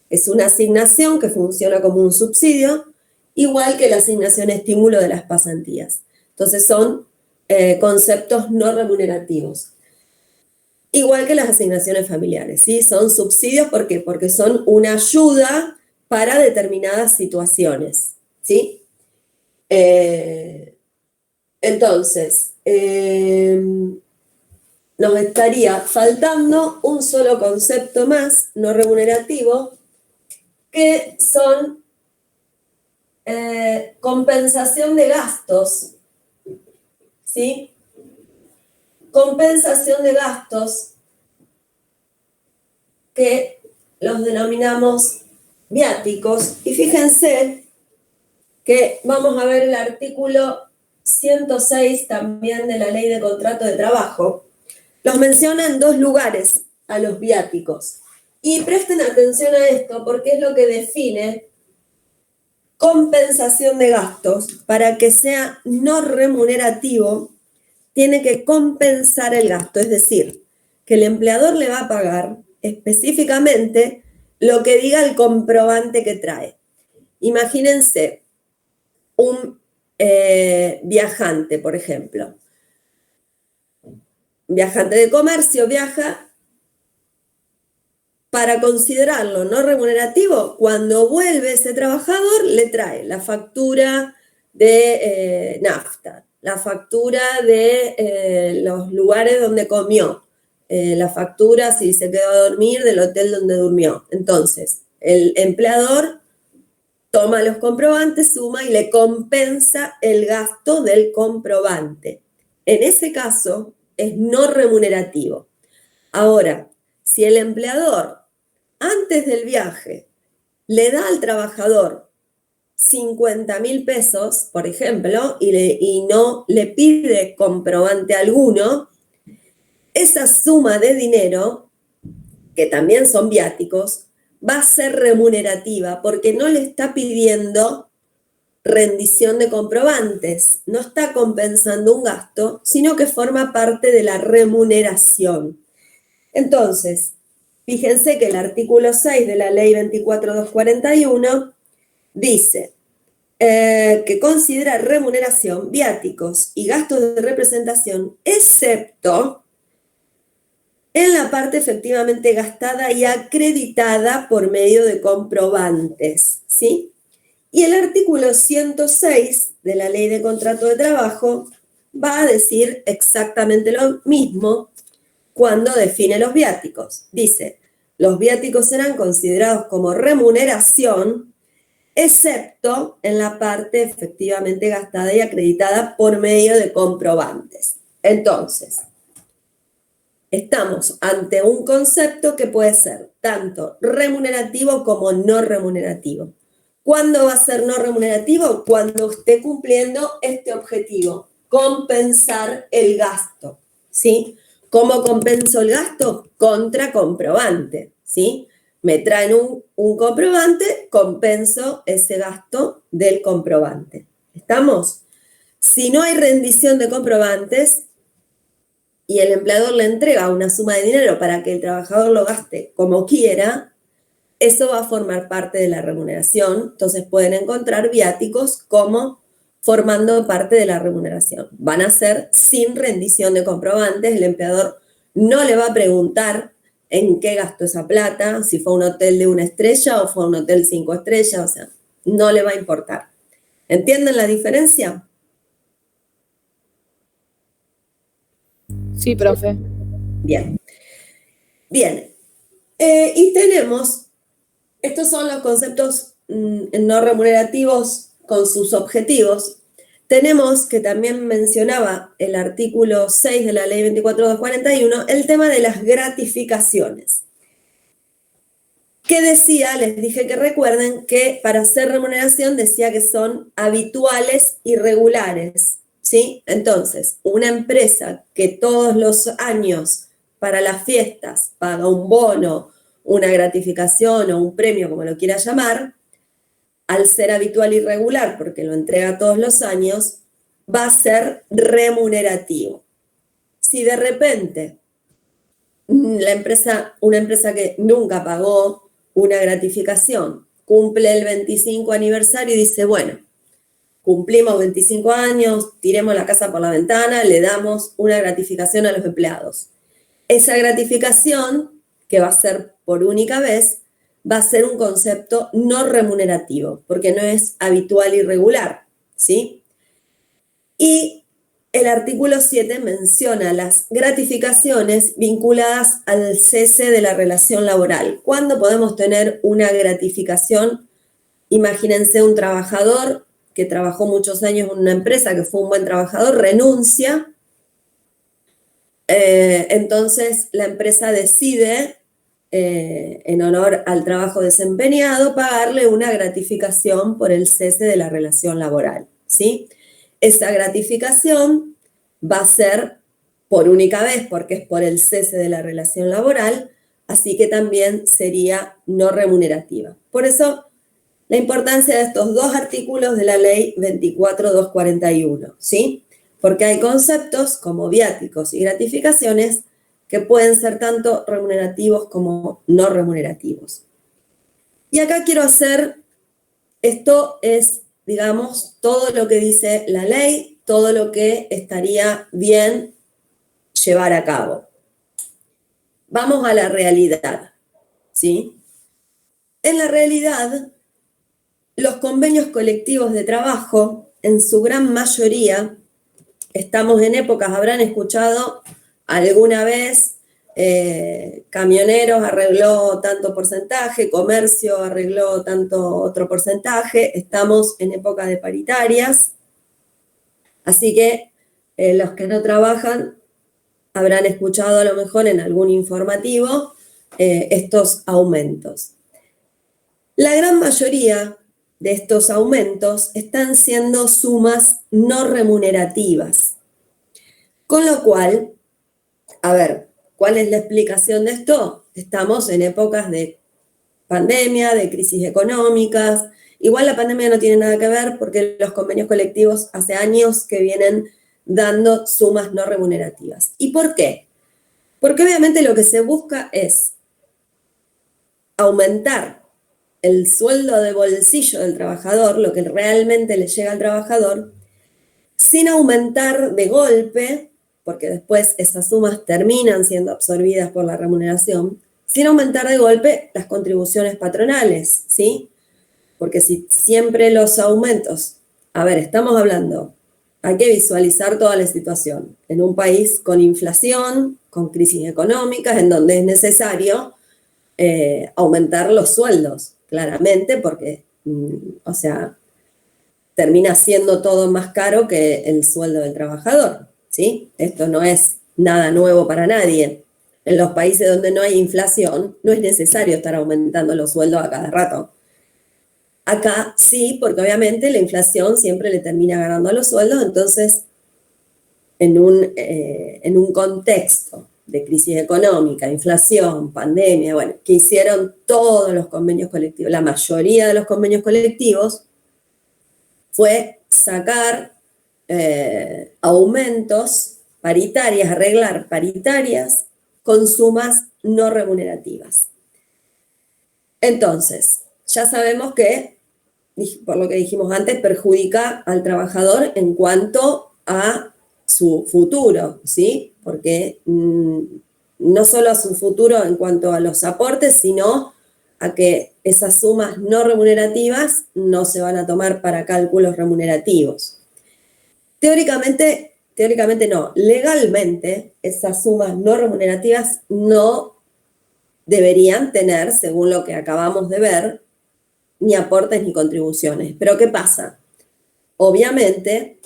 Speaker 1: Es una asignación que funciona como un subsidio, igual que la asignación estímulo de las pasantías. Entonces son conceptos no remunerativos. Igual que las asignaciones familiares, ¿sí? Son subsidios, ¿por qué? Porque son una ayuda para determinadas situaciones, ¿sí? Entonces, nos estaría faltando un solo concepto más, no remunerativo, que son compensación de gastos, ¿sí? Compensación de gastos que los denominamos viáticos. Y fíjense que vamos a ver el artículo 106 también de la ley de contrato de trabajo. Los menciona en 2 lugares a los viáticos. Y presten atención a esto porque es lo que define compensación de gastos. Para que sea no remunerativo, tiene que compensar el gasto, es decir, que el empleador le va a pagar específicamente lo que diga el comprobante que trae. Imagínense un viajante, por ejemplo, viajante de comercio viaja para considerarlo no remunerativo. Cuando vuelve ese trabajador, le trae la factura de nafta, la factura de los lugares donde comió, la factura si se quedó a dormir del hotel donde durmió. Entonces, el empleador toma los comprobantes, suma y le compensa el gasto del comprobante. En ese caso, es no remunerativo. Ahora, si el empleador antes del viaje le da al trabajador 50.000 pesos, por ejemplo, y no le pide comprobante alguno, esa suma de dinero, que también son viáticos, va a ser remunerativa porque no le está pidiendo rendición de comprobantes, no está compensando un gasto, sino que forma parte de la remuneración. Entonces, fíjense que el artículo 6 de la ley 24.241 dice que considera remuneración, viáticos y gastos de representación, excepto en la parte efectivamente gastada y acreditada por medio de comprobantes, ¿sí? Y el artículo 106 de la Ley de Contrato de Trabajo va a decir exactamente lo mismo cuando define los viáticos. Dice, los viáticos serán considerados como remuneración, excepto en la parte efectivamente gastada y acreditada por medio de comprobantes. Entonces, estamos ante un concepto que puede ser tanto remunerativo como no remunerativo. ¿Cuándo va a ser no remunerativo? Cuando esté cumpliendo este objetivo, compensar el gasto, ¿sí? ¿Cómo compenso el gasto? Contra comprobante, ¿sí? Me traen un comprobante, compenso ese gasto del comprobante. ¿Estamos? Si no hay rendición de comprobantes, y el empleador le entrega una suma de dinero para que el trabajador lo gaste como quiera, eso va a formar parte de la remuneración. Entonces pueden encontrar viáticos como formando parte de la remuneración. Van a ser sin rendición de comprobantes. El empleador no le va a preguntar en qué gastó esa plata, si fue un hotel de 1 estrella o fue un hotel 5 estrellas, o sea, no le va a importar. ¿Entienden la diferencia?
Speaker 2: Sí, profe.
Speaker 1: Bien. Bien. Y tenemos, estos son los conceptos no remunerativos con sus objetivos. Tenemos, que también mencionaba el artículo 6 de la ley 24.241, el tema de las gratificaciones. ¿Qué decía? Les dije que recuerden que para hacer remuneración decía que son habituales y regulares, ¿sí? Entonces, una empresa que todos los años para las fiestas paga un bono, una gratificación o un premio, como lo quiera llamar, al ser habitual y regular, porque lo entrega todos los años, va a ser remunerativo. Si de repente una empresa que nunca pagó una gratificación cumple el 25 aniversario y dice, bueno, cumplimos 25 años, tiremos la casa por la ventana, le damos una gratificación a los empleados. Esa gratificación, que va a ser por única vez, va a ser un concepto no remunerativo, porque no es habitual y regular, ¿sí? Y el artículo 7 menciona las gratificaciones vinculadas al cese de la relación laboral. ¿Cuándo podemos tener una gratificación? Imagínense un trabajador que trabajó muchos años en una empresa, que fue un buen trabajador, renuncia, entonces la empresa decide, en honor al trabajo desempeñado, pagarle una gratificación por el cese de la relación laboral, ¿sí? Esa gratificación va a ser por única vez, porque es por el cese de la relación laboral, así que también sería no remunerativa. Por eso, la importancia de estos dos artículos de la ley 24.241, ¿sí? Porque hay conceptos como viáticos y gratificaciones que pueden ser tanto remunerativos como no remunerativos. Y acá quiero hacer, esto es, digamos, todo lo que dice la ley, todo lo que estaría bien llevar a cabo. Vamos a la realidad, ¿sí? En la realidad, los convenios colectivos de trabajo, en su gran mayoría, estamos en épocas, habrán escuchado alguna vez, camioneros arregló tanto porcentaje, comercio arregló tanto otro porcentaje, estamos en época de paritarias, así que los que no trabajan habrán escuchado a lo mejor en algún informativo estos aumentos. La gran mayoría de estos aumentos están siendo sumas no remunerativas, con lo cual, a ver, ¿cuál es la explicación de esto? Estamos en épocas de pandemia, de crisis económicas. Igual la pandemia no tiene nada que ver porque los convenios colectivos hace años que vienen dando sumas no remunerativas. ¿Y por qué? Porque obviamente lo que se busca es aumentar el sueldo de bolsillo del trabajador, lo que realmente le llega al trabajador, sin aumentar de golpe, porque después esas sumas terminan siendo absorbidas por la remuneración, sin aumentar de golpe las contribuciones patronales, ¿sí? Porque si siempre los aumentos, a ver, estamos hablando, hay que visualizar toda la situación, en un país con inflación, con crisis económicas, en donde es necesario aumentar los sueldos, claramente, porque, o sea, termina siendo todo más caro que el sueldo del trabajador, ¿sí? Esto no es nada nuevo para nadie. En los países donde no hay inflación, no es necesario estar aumentando los sueldos a cada rato. Acá sí, porque obviamente la inflación siempre le termina ganando a los sueldos, entonces en un contexto de crisis económica, inflación, pandemia, bueno, que hicieron todos los convenios colectivos, la mayoría de los convenios colectivos, fue sacar aumentos paritarias, arreglar paritarias con sumas no remunerativas. Entonces, ya sabemos que, por lo que dijimos antes, perjudica al trabajador en cuanto a su futuro, ¿sí? Porque no solo a su futuro en cuanto a los aportes, sino a que esas sumas no remunerativas no se van a tomar para cálculos remunerativos. Teóricamente no, legalmente esas sumas no remunerativas no deberían tener, según lo que acabamos de ver, ni aportes ni contribuciones. Pero ¿qué pasa? Obviamente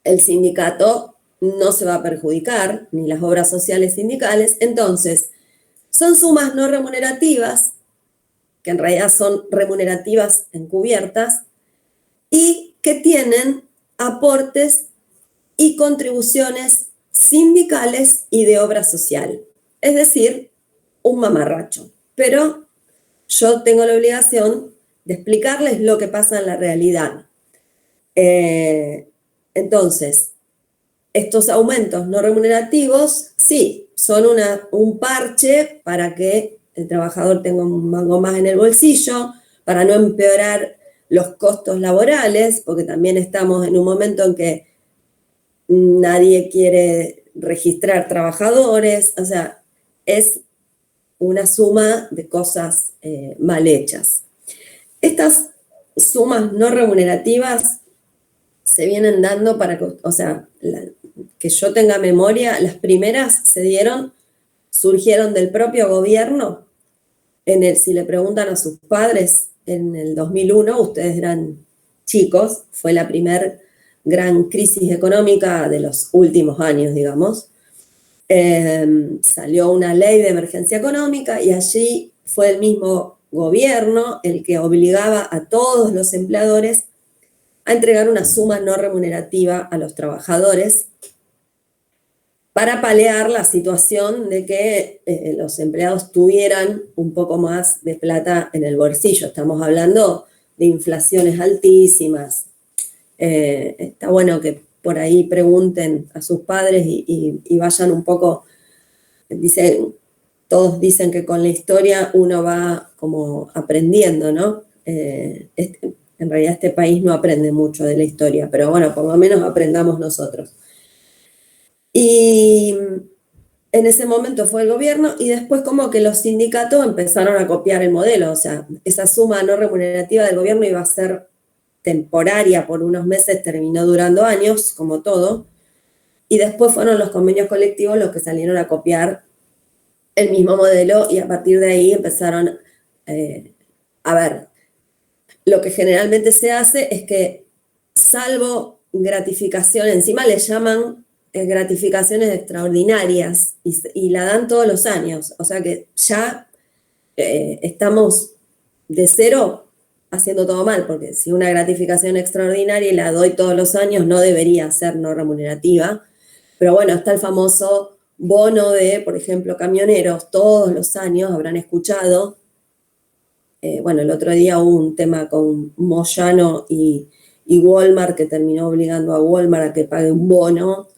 Speaker 1: el sindicato no se va a perjudicar, ni las obras sociales sindicales, entonces son sumas no remunerativas, que en realidad son remunerativas encubiertas, y que tienen aportes y contribuciones sindicales y de obra social. Es decir, un mamarracho. Pero yo tengo la obligación de explicarles lo que pasa en la realidad. Entonces, estos aumentos no remunerativos, sí, son un parche para que el trabajador tenga un mango más en el bolsillo, para no empeorar los costos laborales, porque también estamos en un momento en que nadie quiere registrar trabajadores, o sea, es una suma de cosas mal hechas. Estas sumas no remunerativas se vienen dando para que, o sea, que yo tenga memoria, las primeras surgieron del propio gobierno. Si le preguntan a sus padres, en el 2001, ustedes eran chicos, fue la primera gran crisis económica de los últimos años, digamos. Salió una ley de emergencia económica y allí fue el mismo gobierno el que obligaba a todos los empleadores a entregar una suma no remunerativa a los trabajadores para paliar la situación de que los empleados tuvieran un poco más de plata en el bolsillo. Estamos hablando de inflaciones altísimas. Está bueno que por ahí pregunten a sus padres y vayan un poco, todos dicen que con la historia uno va como aprendiendo, ¿no? En realidad este país no aprende mucho de la historia, pero bueno, por lo menos aprendamos nosotros. Y en ese momento fue el gobierno y después como que los sindicatos empezaron a copiar el modelo, o sea, esa suma no remunerativa del gobierno iba a ser temporaria por unos meses, terminó durando años, como todo, y después fueron los convenios colectivos los que salieron a copiar el mismo modelo y a partir de ahí empezaron, a ver, lo que generalmente se hace es que salvo gratificación, encima le llaman gratificaciones extraordinarias y la dan todos los años, o sea que ya estamos de cero haciendo todo mal, porque si una gratificación extraordinaria y la doy todos los años no debería ser no remunerativa, pero bueno, está el famoso bono de, por ejemplo, camioneros, todos los años habrán escuchado. Bueno, el otro día hubo un tema con Moyano y Walmart que terminó obligando a Walmart a que pague un bono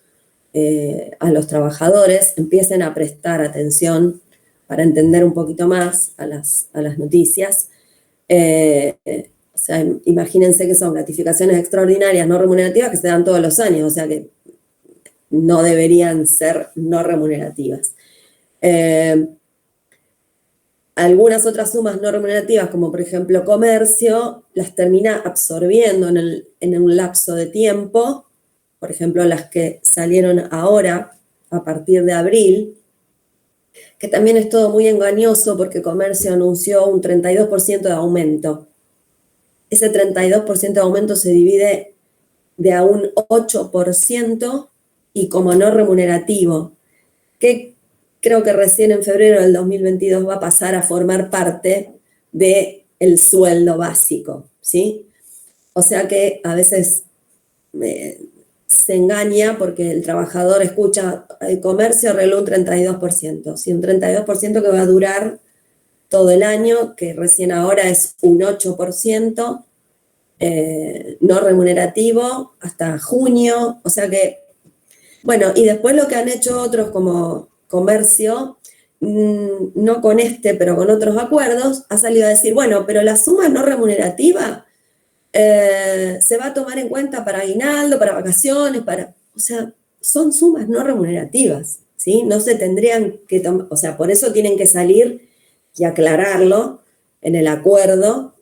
Speaker 1: a los trabajadores. Empiecen a prestar atención para entender un poquito más a las noticias. O sea, imagínense que son gratificaciones extraordinarias no remunerativas que se dan todos los años, o sea que no deberían ser no remunerativas. Algunas otras sumas no remunerativas, como por ejemplo comercio, las termina absorbiendo en un lapso de tiempo, por ejemplo las que salieron ahora a partir de abril, que también es todo muy engañoso porque comercio anunció un 32% de aumento. Ese 32% de aumento se divide de a un 8% y como no remunerativo, que creo que recién en febrero del 2022 va a pasar a formar parte del sueldo básico, ¿sí? O sea que a veces se engaña porque el trabajador escucha, el comercio arregló un 32%, sí, un 32% que va a durar todo el año, que recién ahora es un 8%, no remunerativo, hasta junio, o sea que, bueno, y después lo que han hecho otros como comercio, no con este, pero con otros acuerdos, ha salido a decir, bueno, pero la suma no remunerativa se va a tomar en cuenta para aguinaldo, para vacaciones, o sea, son sumas no remunerativas, ¿sí? No se tendrían que tomar, o sea, por eso tienen que salir y aclararlo en el acuerdo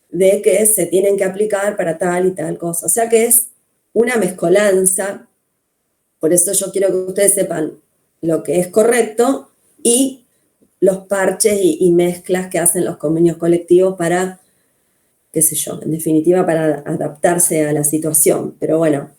Speaker 1: de que se tienen que aplicar para tal y tal cosa. O sea que es una mezcolanza, por eso yo quiero que ustedes sepan lo que es correcto y los parches y mezclas que hacen los convenios colectivos para, qué sé yo, en definitiva para adaptarse a la situación. Pero bueno,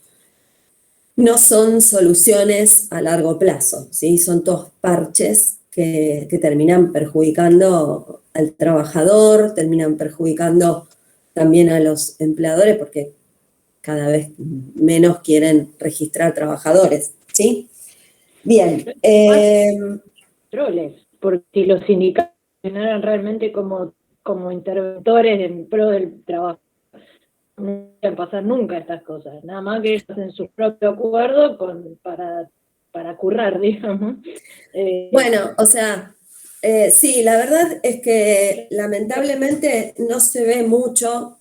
Speaker 1: no son soluciones a largo plazo, ¿sí? Son todos parches que terminan perjudicando al trabajador, terminan perjudicando también a los empleadores porque cada vez menos quieren registrar trabajadores, ¿sí? Bien.
Speaker 2: Troles, porque si los sindicatos funcionaran realmente como interventores en pro del trabajo, no pueden pasar nunca estas cosas, nada más que ellos hacen su propio acuerdo para currar, digamos.
Speaker 1: Bueno, o sea, sí, la verdad es que lamentablemente no se ve mucho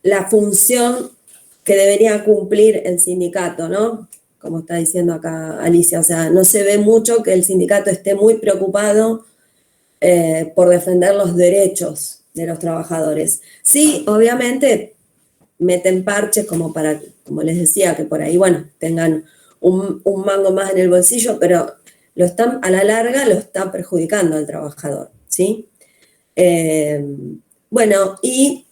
Speaker 1: la función que debería cumplir el sindicato, ¿no? Como está diciendo acá Alicia, o sea, no se ve mucho que el sindicato esté muy preocupado por defender los derechos de los trabajadores. Sí, obviamente meten parches como les decía, que por ahí, bueno, tengan un mango más en el bolsillo, pero a la larga lo están perjudicando al trabajador, ¿sí? Bueno, y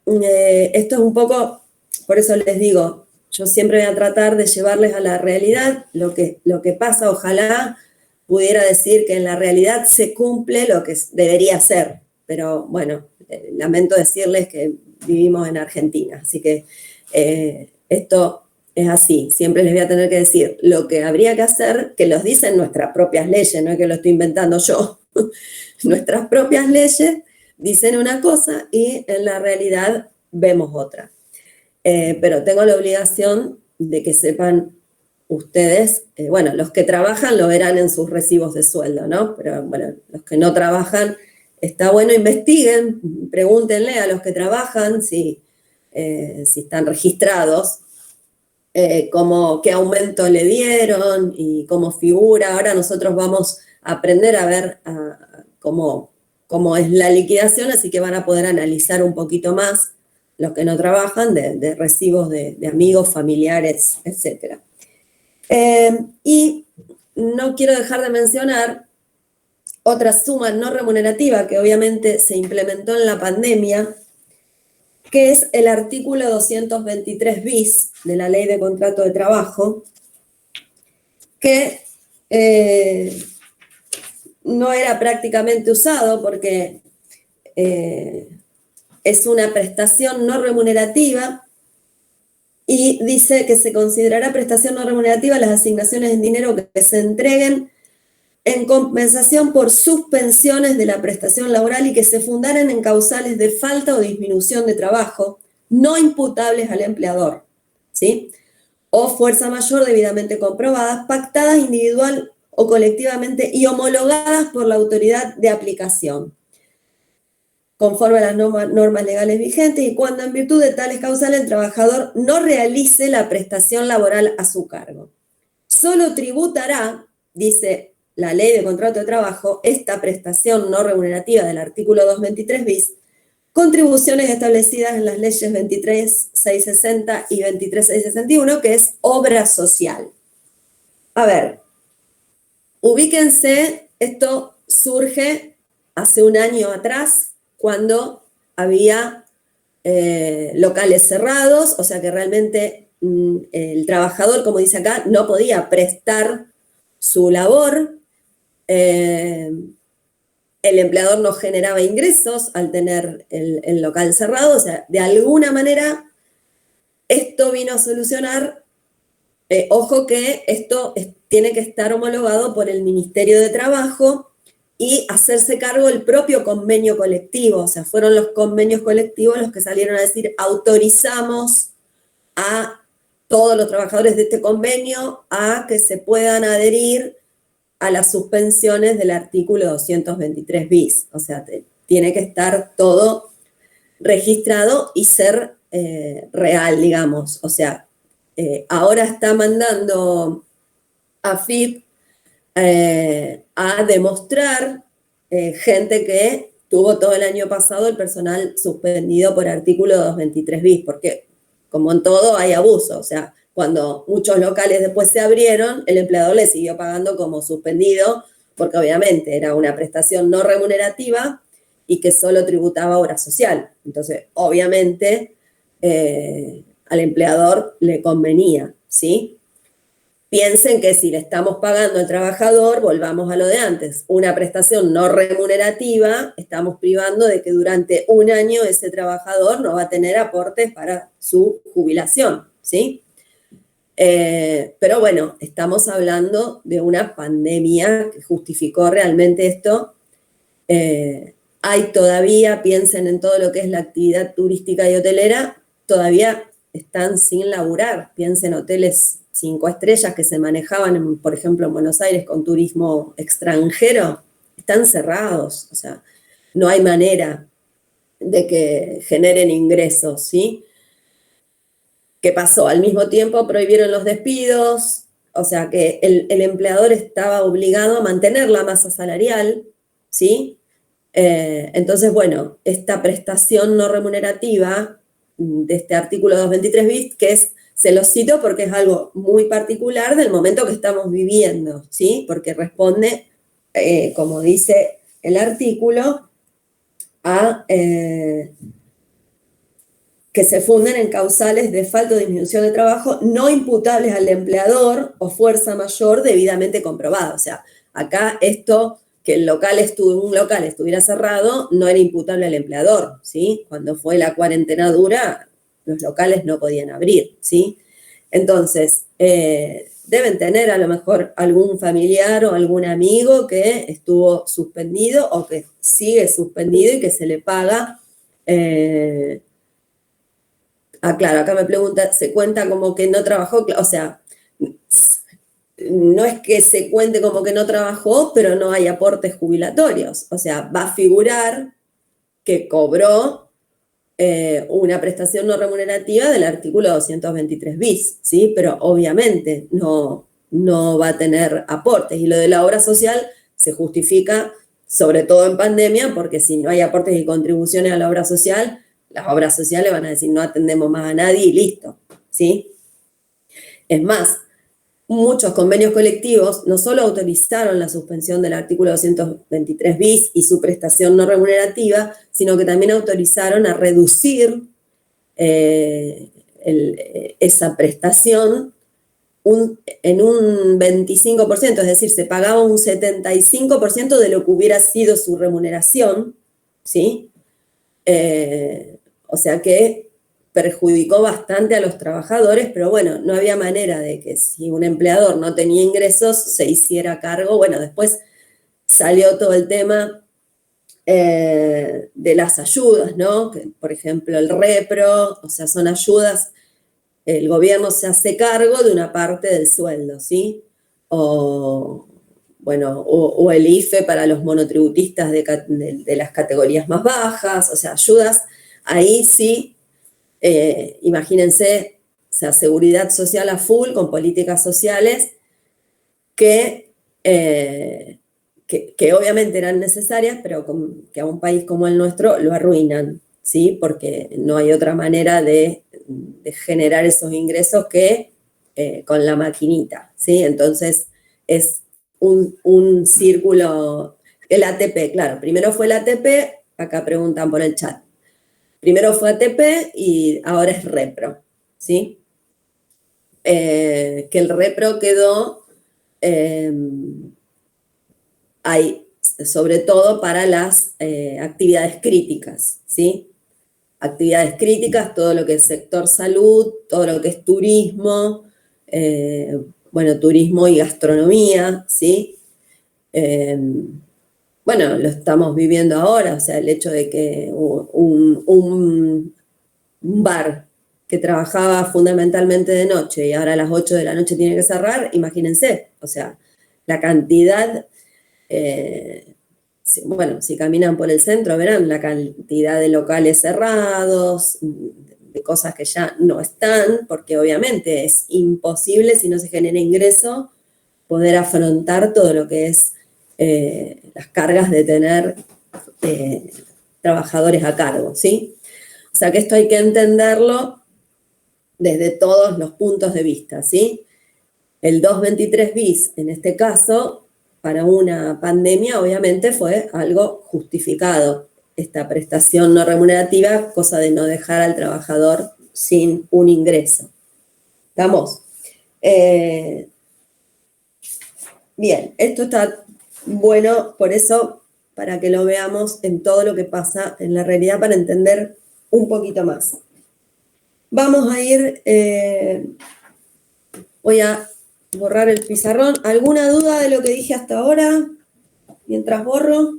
Speaker 1: esto es un poco, por eso les digo, yo siempre voy a tratar de llevarles a la realidad lo que pasa. Ojalá pudiera decir que en la realidad se cumple lo que debería ser, pero bueno, lamento decirles que vivimos en Argentina, así que esto es así. Siempre les voy a tener que decir lo que habría que hacer, que los dicen nuestras propias leyes, no es que lo estoy inventando yo. Nuestras propias leyes dicen una cosa y en la realidad vemos otra. Pero tengo la obligación de que sepan ustedes, bueno, los que trabajan lo verán en sus recibos de sueldo, ¿no? Pero bueno, los que no trabajan, está bueno, investiguen, pregúntenle a los que trabajan si están registrados qué aumento le dieron y cómo figura. Ahora nosotros vamos a aprender a ver cómo es la liquidación, así que van a poder analizar un poquito más los que no trabajan de recibos de amigos, familiares, etc. Y no quiero dejar de mencionar otra suma no remunerativa que obviamente se implementó en la pandemia, que es el artículo 223 bis de la Ley de Contrato de Trabajo, que no era prácticamente usado porque es una prestación no remunerativa y dice que se considerará prestación no remunerativa las asignaciones en dinero que se entreguen en compensación por suspensiones de la prestación laboral y que se fundaran en causales de falta o disminución de trabajo no imputables al empleador, ¿sí? O fuerza mayor debidamente comprobadas, pactadas individual o colectivamente y homologadas por la autoridad de aplicación, conforme a las normas legales vigentes, y cuando en virtud de tales causales el trabajador no realice la prestación laboral a su cargo. Solo tributará, dice la Ley de Contrato de Trabajo, esta prestación no remunerativa del artículo 223 bis, contribuciones establecidas en las leyes 23.660 y 23.661, que es obra social. A ver, ubíquense, esto surge hace un año atrás, cuando había locales cerrados, o sea que realmente el trabajador, como dice acá, no podía prestar su labor. El empleador no generaba ingresos al tener el local cerrado, o sea, de alguna manera esto vino a solucionar, ojo que esto tiene que estar homologado por el Ministerio de Trabajo y hacerse cargo el propio convenio colectivo, o sea, fueron los convenios colectivos los que salieron a decir, autorizamos a todos los trabajadores de este convenio a que se puedan adherir a las suspensiones del artículo 223 bis, o sea, tiene que estar todo registrado y ser real, digamos, o sea, ahora está mandando a FIP a demostrar gente que tuvo todo el año pasado el personal suspendido por artículo 223 bis, porque como en todo hay abuso, o sea, cuando muchos locales después se abrieron, el empleador le siguió pagando como suspendido, porque obviamente era una prestación no remunerativa y que solo tributaba obra social. Entonces, obviamente, al empleador le convenía, ¿sí? Piensen que si le estamos pagando al trabajador, volvamos a lo de antes, una prestación no remunerativa, estamos privando de que durante un año ese trabajador no va a tener aportes para su jubilación, ¿sí? Pero bueno, estamos hablando de una pandemia que justificó realmente esto. Hay todavía, piensen en todo lo que es la actividad turística y hotelera, todavía están sin laburar. Piensen en hoteles 5 estrellas que se manejaban, por ejemplo, en Buenos Aires con turismo extranjero, están cerrados, o sea, no hay manera de que generen ingresos, ¿sí? ¿Qué pasó? Al mismo tiempo prohibieron los despidos, o sea que el empleador estaba obligado a mantener la masa salarial, ¿sí? Entonces, bueno, esta prestación no remunerativa de este artículo 223 bis, que es, se los cito porque es algo muy particular del momento que estamos viviendo, ¿sí? Porque responde, como dice el artículo, a que se funden en causales de falta o disminución de trabajo no imputables al empleador o fuerza mayor debidamente comprobada. O sea, acá esto, que un local estuviera cerrado, no era imputable al empleador, ¿sí? Cuando fue la cuarentena dura, los locales no podían abrir, ¿sí? Entonces, deben tener a lo mejor algún familiar o algún amigo que estuvo suspendido o que sigue suspendido y que se le paga. Claro, acá me pregunta, ¿se cuenta como que no trabajó? O sea, no es que se cuente como que no trabajó, pero no hay aportes jubilatorios. O sea, va a figurar que cobró una prestación no remunerativa del artículo 223 bis, ¿sí? Pero obviamente no va a tener aportes. Y lo de la obra social se justifica, sobre todo en pandemia, porque si no hay aportes y contribuciones a la obra social, las obras sociales van a decir no atendemos más a nadie y listo, ¿sí? Es más, muchos convenios colectivos no solo autorizaron la suspensión del artículo 223 bis y su prestación no remunerativa, sino que también autorizaron a reducir esa prestación en un 25%, es decir, se pagaba un 75% de lo que hubiera sido su remuneración, ¿sí? O sea que perjudicó bastante a los trabajadores, pero bueno, no había manera de que si un empleador no tenía ingresos se hiciera cargo. Bueno, después salió todo el tema de las ayudas, ¿no? Que, por ejemplo, el repro, o sea, son ayudas, el gobierno se hace cargo de una parte del sueldo, ¿sí? O, bueno, o el IFE para los monotributistas de las categorías más bajas, o sea, ayudas, ahí sí. Imagínense, o sea, seguridad social a full con políticas sociales que obviamente eran necesarias, pero que a un país como el nuestro lo arruinan, ¿sí? Porque no hay otra manera de generar esos ingresos que con la maquinita, ¿sí? Entonces es un círculo, el ATP, claro, primero fue el ATP, acá preguntan por el chat. Primero fue ATP y ahora es repro, ¿sí? Que el repro quedó ahí, sobre todo para las actividades críticas, ¿sí? Actividades críticas, todo lo que es sector salud, todo lo que es turismo, bueno, turismo y gastronomía, ¿sí? Bueno, lo estamos viviendo ahora, o sea, el hecho de que un bar que trabajaba fundamentalmente de noche y ahora a las 8 de la noche tiene que cerrar, imagínense, o sea, la cantidad, bueno, si caminan por el centro verán la cantidad de locales cerrados, de cosas que ya no están, porque obviamente es imposible si no se genera ingreso poder afrontar todo lo que es las cargas de tener trabajadores a cargo, ¿sí? O sea que esto hay que entenderlo desde todos los puntos de vista, ¿sí? El 223 bis, en este caso, para una pandemia, obviamente fue algo justificado, esta prestación no remunerativa, cosa de no dejar al trabajador sin un ingreso. ¿Estamos? Bien, esto está bueno, por eso, para que lo veamos en todo lo que pasa en la realidad, para entender un poquito más. Vamos a ir, voy a borrar el pizarrón. ¿Alguna duda de lo que dije hasta ahora? Mientras borro.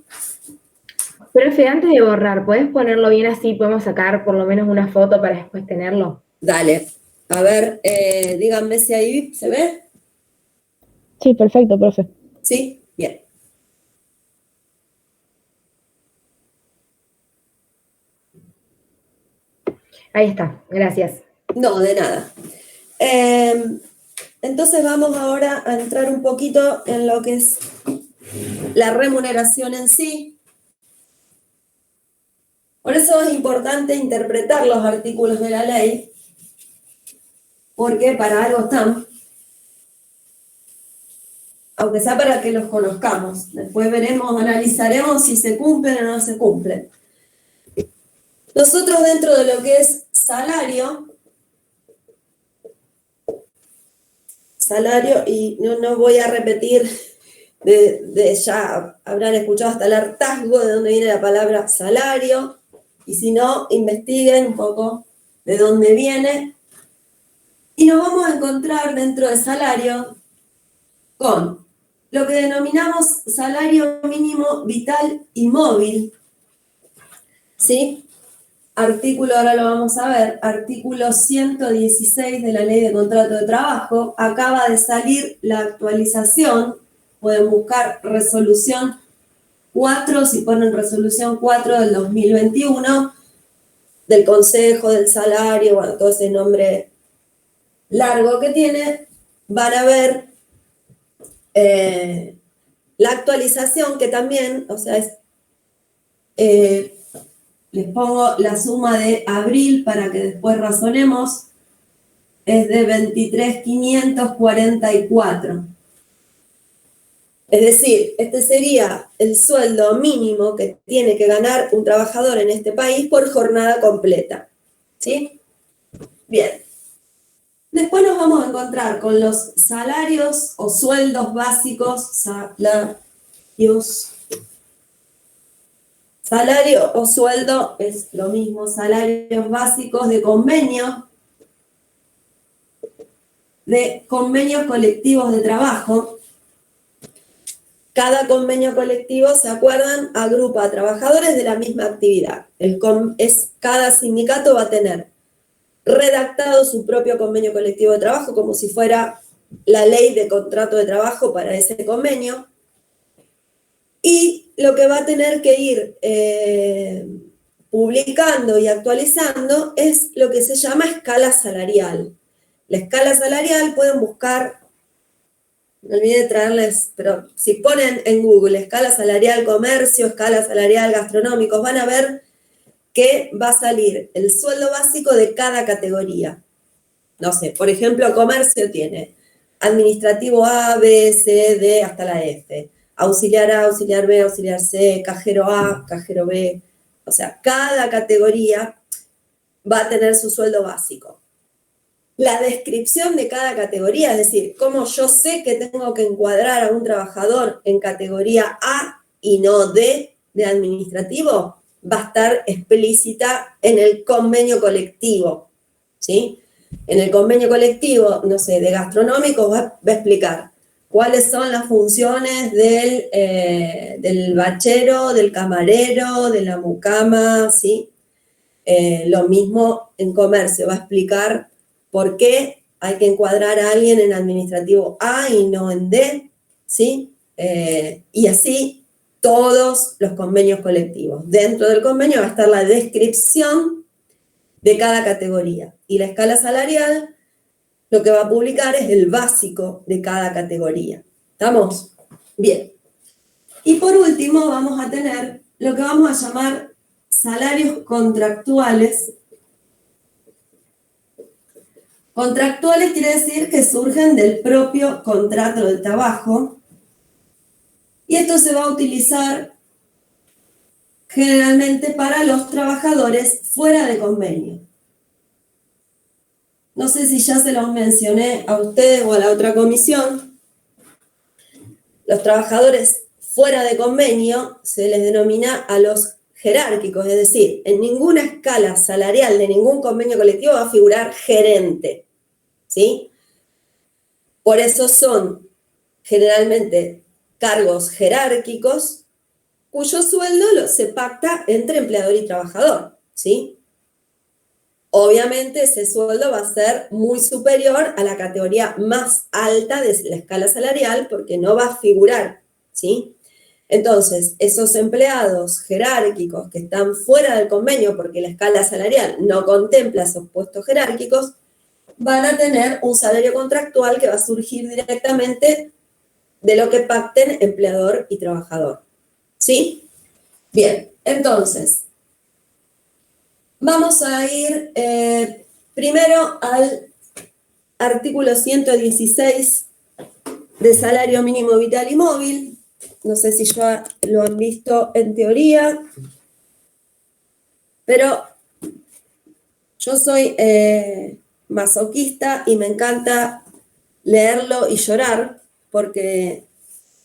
Speaker 3: Profe, antes de borrar, ¿podés ponerlo bien así? Podemos sacar por lo menos una foto para después tenerlo.
Speaker 1: Dale. A ver, díganme si ahí se ve.
Speaker 2: Sí, perfecto, profe.
Speaker 1: ¿Sí? Bien.
Speaker 3: Ahí está, gracias.
Speaker 1: No, de nada. Entonces vamos ahora a entrar un poquito en lo que es la remuneración en sí. Por eso es importante interpretar los artículos de la ley, porque para algo están, aunque sea para que los conozcamos. Después veremos, analizaremos si se cumplen o no se cumplen. Nosotros dentro de lo que es salario, y no voy a repetir, ya habrán escuchado hasta el hartazgo de dónde viene la palabra salario, y si no, investiguen un poco de dónde viene, y nos vamos a encontrar dentro de salario con lo que denominamos salario mínimo vital y móvil, ¿sí? Artículo, ahora lo vamos a ver, artículo 116 de la Ley de Contrato de Trabajo. Acaba de salir la actualización, pueden buscar resolución 4, si ponen resolución 4 del 2021, del consejo, del salario, bueno, todo ese nombre largo que tiene, van a ver la actualización que también, o sea, les pongo la suma de abril para que después razonemos, es de 23.544. Es decir, este sería el sueldo mínimo que tiene que ganar un trabajador en este país por jornada completa. ¿Sí? Bien. Después nos vamos a encontrar con los salarios o sueldos básicos, salario o sueldo es lo mismo, salarios básicos de convenios colectivos de trabajo. Cada convenio colectivo, ¿se acuerdan?, agrupa a trabajadores de la misma actividad. Cada sindicato va a tener redactado su propio convenio colectivo de trabajo, como si fuera la ley de contrato de trabajo para ese convenio. Y lo que va a tener que ir publicando y actualizando es lo que se llama escala salarial. La escala salarial pueden buscar, me olvidé de traerles, pero si ponen en Google escala salarial comercio, escala salarial gastronómicos, van a ver que va a salir el sueldo básico de cada categoría. No sé, por ejemplo, comercio tiene administrativo A, B, C, D, hasta la F. Auxiliar A, auxiliar B, auxiliar C, cajero A, cajero B. O sea, cada categoría va a tener su sueldo básico. La descripción de cada categoría, es decir, cómo yo sé que tengo que encuadrar a un trabajador en categoría A y no D de administrativo, va a estar explícita en el convenio colectivo, ¿sí? En el convenio colectivo, no sé, de gastronómicos va a explicar cuáles son las funciones del bachero, del camarero, de la mucama, ¿sí? Lo mismo en comercio, va a explicar por qué hay que encuadrar a alguien en administrativo A y no en D, ¿sí? Y así todos los convenios colectivos. Dentro del convenio va a estar la descripción de cada categoría. Y la escala salarial lo que va a publicar es el básico de cada categoría. ¿Estamos? Bien. Y por último vamos a tener lo que vamos a llamar salarios contractuales. Contractuales quiere decir que surgen del propio contrato de trabajo. Y esto se va a utilizar generalmente para los trabajadores fuera de convenio. No sé si ya se los mencioné a ustedes o a la otra comisión. Los trabajadores fuera de convenio se les denomina a los jerárquicos, es decir, en ninguna escala salarial de ningún convenio colectivo va a figurar gerente, ¿sí? Por eso son generalmente cargos jerárquicos cuyo sueldo se pacta entre empleador y trabajador, ¿sí? Obviamente ese sueldo va a ser muy superior a la categoría más alta de la escala salarial porque no va a figurar, ¿sí? Entonces, esos empleados jerárquicos que están fuera del convenio porque la escala salarial no contempla esos puestos jerárquicos, van a tener un salario contractual que va a surgir directamente de lo que pacten empleador y trabajador, ¿sí? Bien, entonces, vamos a ir primero al artículo 116 de salario mínimo vital y móvil. No sé si ya lo han visto en teoría, pero yo soy masoquista y me encanta leerlo y llorar, porque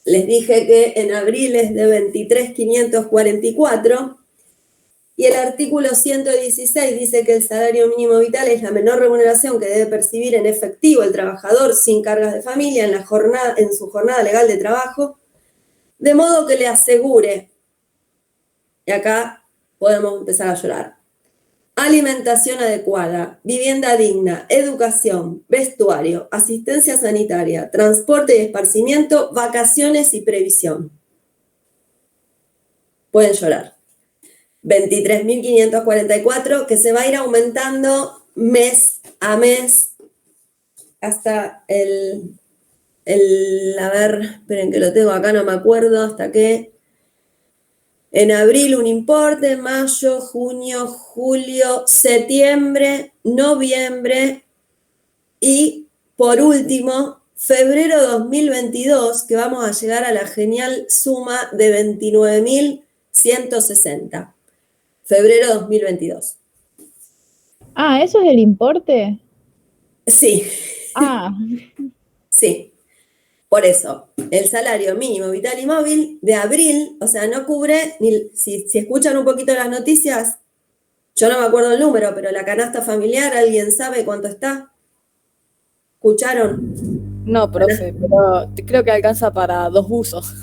Speaker 1: les dije que en abril es de 23.544, y el artículo 116 dice que el salario mínimo vital es la menor remuneración que debe percibir en efectivo el trabajador sin cargas de familia en su jornada legal de trabajo, de modo que le asegure, y acá podemos empezar a llorar, alimentación adecuada, vivienda digna, educación, vestuario, asistencia sanitaria, transporte y esparcimiento, vacaciones y previsión. Pueden llorar. 23.544, que se va a ir aumentando mes a mes hasta a ver, esperen que lo tengo acá, no me acuerdo, hasta que en abril un importe, mayo, junio, julio, septiembre, noviembre y por último, febrero 2022, que vamos a llegar a la genial suma de 29.160. Febrero 2022.
Speaker 5: Ah, ¿eso es el importe?
Speaker 1: Sí,
Speaker 5: Ah,
Speaker 1: sí. Por eso, el salario mínimo vital y móvil de abril, o sea, no cubre, ni si escuchan un poquito las noticias, yo no me acuerdo el número, pero la canasta familiar, ¿alguien sabe cuánto está? ¿Escucharon?
Speaker 6: No, profe, pero creo que alcanza para 2 buzos.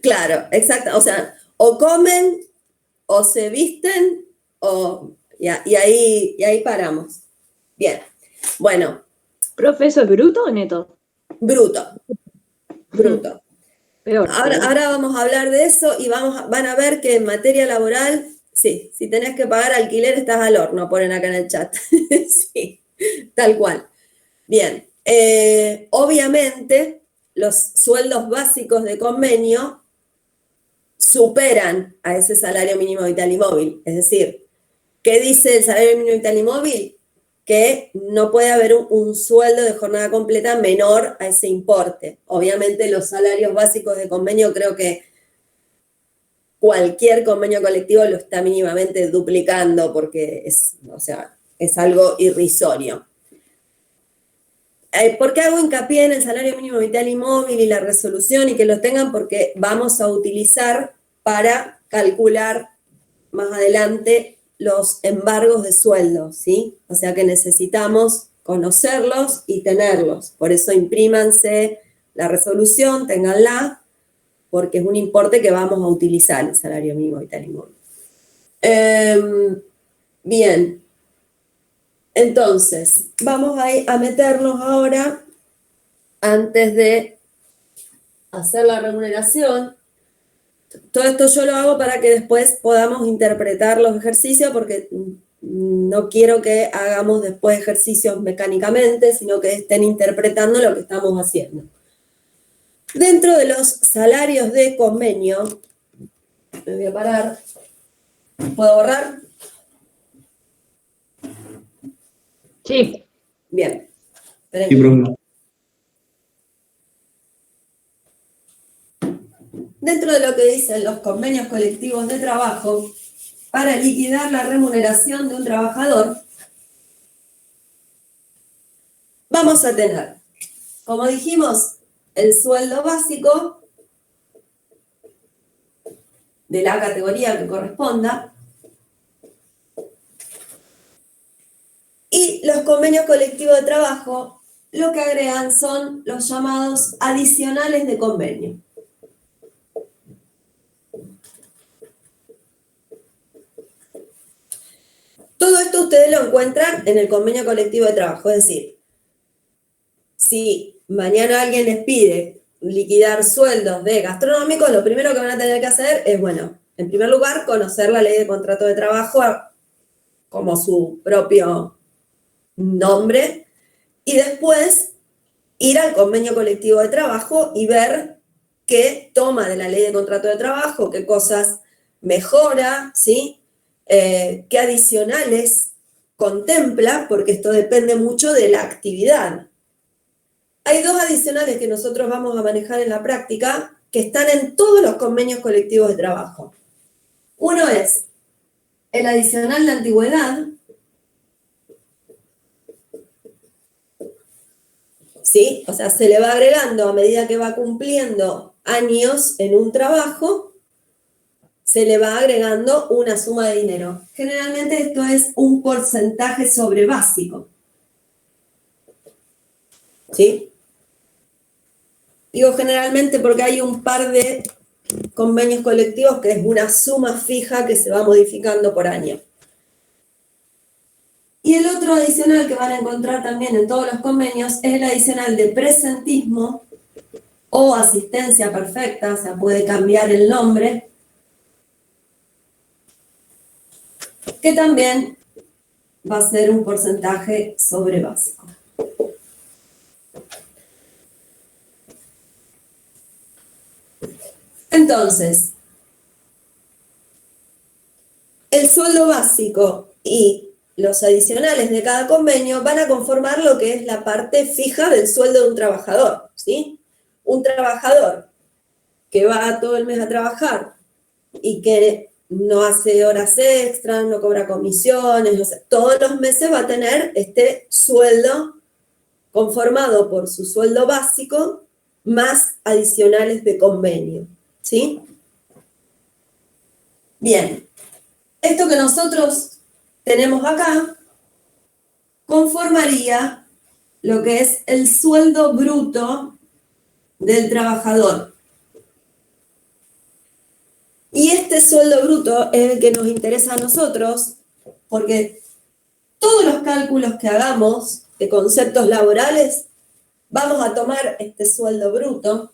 Speaker 1: Claro, exacto. O sea, o comen, o se visten, y ahí paramos. Bien. Bueno,
Speaker 2: Profe, ¿eso es bruto o neto?
Speaker 1: bruto.
Speaker 2: Peor.
Speaker 1: Ahora vamos a hablar de eso y van a ver que en materia laboral, sí, si tenés que pagar alquiler estás al horno, ponen acá en el chat. Sí, tal cual. Bien, obviamente los sueldos básicos de convenio superan a ese salario mínimo vital y móvil. Es decir, ¿qué dice el salario mínimo vital y móvil? Que no puede haber un sueldo de jornada completa menor a ese importe. Obviamente los salarios básicos de convenio, creo que cualquier convenio colectivo lo está mínimamente duplicando porque es algo irrisorio. ¿Por qué hago hincapié en el salario mínimo vital y móvil y la resolución y que lo tengan? Porque vamos a utilizar para calcular más adelante los embargos de sueldo, ¿sí? O sea que necesitamos conocerlos y tenerlos. Por eso imprímanse la resolución, ténganla, porque es un importe que vamos a utilizar, el salario mínimo vital y móvil. Bien. Entonces, vamos a meternos ahora, antes de hacer la remuneración. Todo esto yo lo hago para que después podamos interpretar los ejercicios, porque no quiero que hagamos después ejercicios mecánicamente, sino que estén interpretando lo que estamos haciendo. Dentro de los salarios de convenio, me voy a parar, ¿puedo borrar?
Speaker 2: Sí.
Speaker 1: Bien.
Speaker 7: Sí, profe.
Speaker 1: Dentro de lo que dicen los convenios colectivos de trabajo, para liquidar la remuneración de un trabajador, vamos a tener, como dijimos, el sueldo básico de la categoría que corresponda, y los convenios colectivos de trabajo lo que agregan son los llamados adicionales de convenio. Todo esto ustedes lo encuentran en el convenio colectivo de trabajo, es decir, si mañana alguien les pide liquidar sueldos de gastronómicos, lo primero que van a tener que hacer es, bueno, en primer lugar, conocer la ley de contrato de trabajo como su propio nombre, y después ir al convenio colectivo de trabajo y ver qué toma de la ley de contrato de trabajo, qué cosas mejora, ¿sí? Qué adicionales contempla, porque esto depende mucho de la actividad. Hay dos adicionales que nosotros vamos a manejar en la práctica que están en todos los convenios colectivos de trabajo. Uno es el adicional de antigüedad, ¿sí? O sea, se le va agregando a medida que va cumpliendo años en un trabajo, se le va agregando una suma de dinero. Generalmente esto es un porcentaje sobre básico. ¿Sí? Digo generalmente porque hay un par de convenios colectivos que es una suma fija que se va modificando por año. Y el otro adicional que van a encontrar también en todos los convenios es el adicional de presentismo o asistencia perfecta, o sea, puede cambiar el nombre, que también va a ser un porcentaje sobre básico. Entonces, el sueldo básico y los adicionales de cada convenio van a conformar lo que es la parte fija del sueldo de un trabajador, ¿sí? Un trabajador que va todo el mes a trabajar y que no hace horas extras, no cobra comisiones, o sea, todos los meses va a tener este sueldo conformado por su sueldo básico más adicionales de convenio, ¿sí? Bien, esto que nosotros tenemos acá conformaría lo que es el sueldo bruto del trabajador. Y este sueldo bruto es el que nos interesa a nosotros, porque todos los cálculos que hagamos de conceptos laborales, vamos a tomar este sueldo bruto.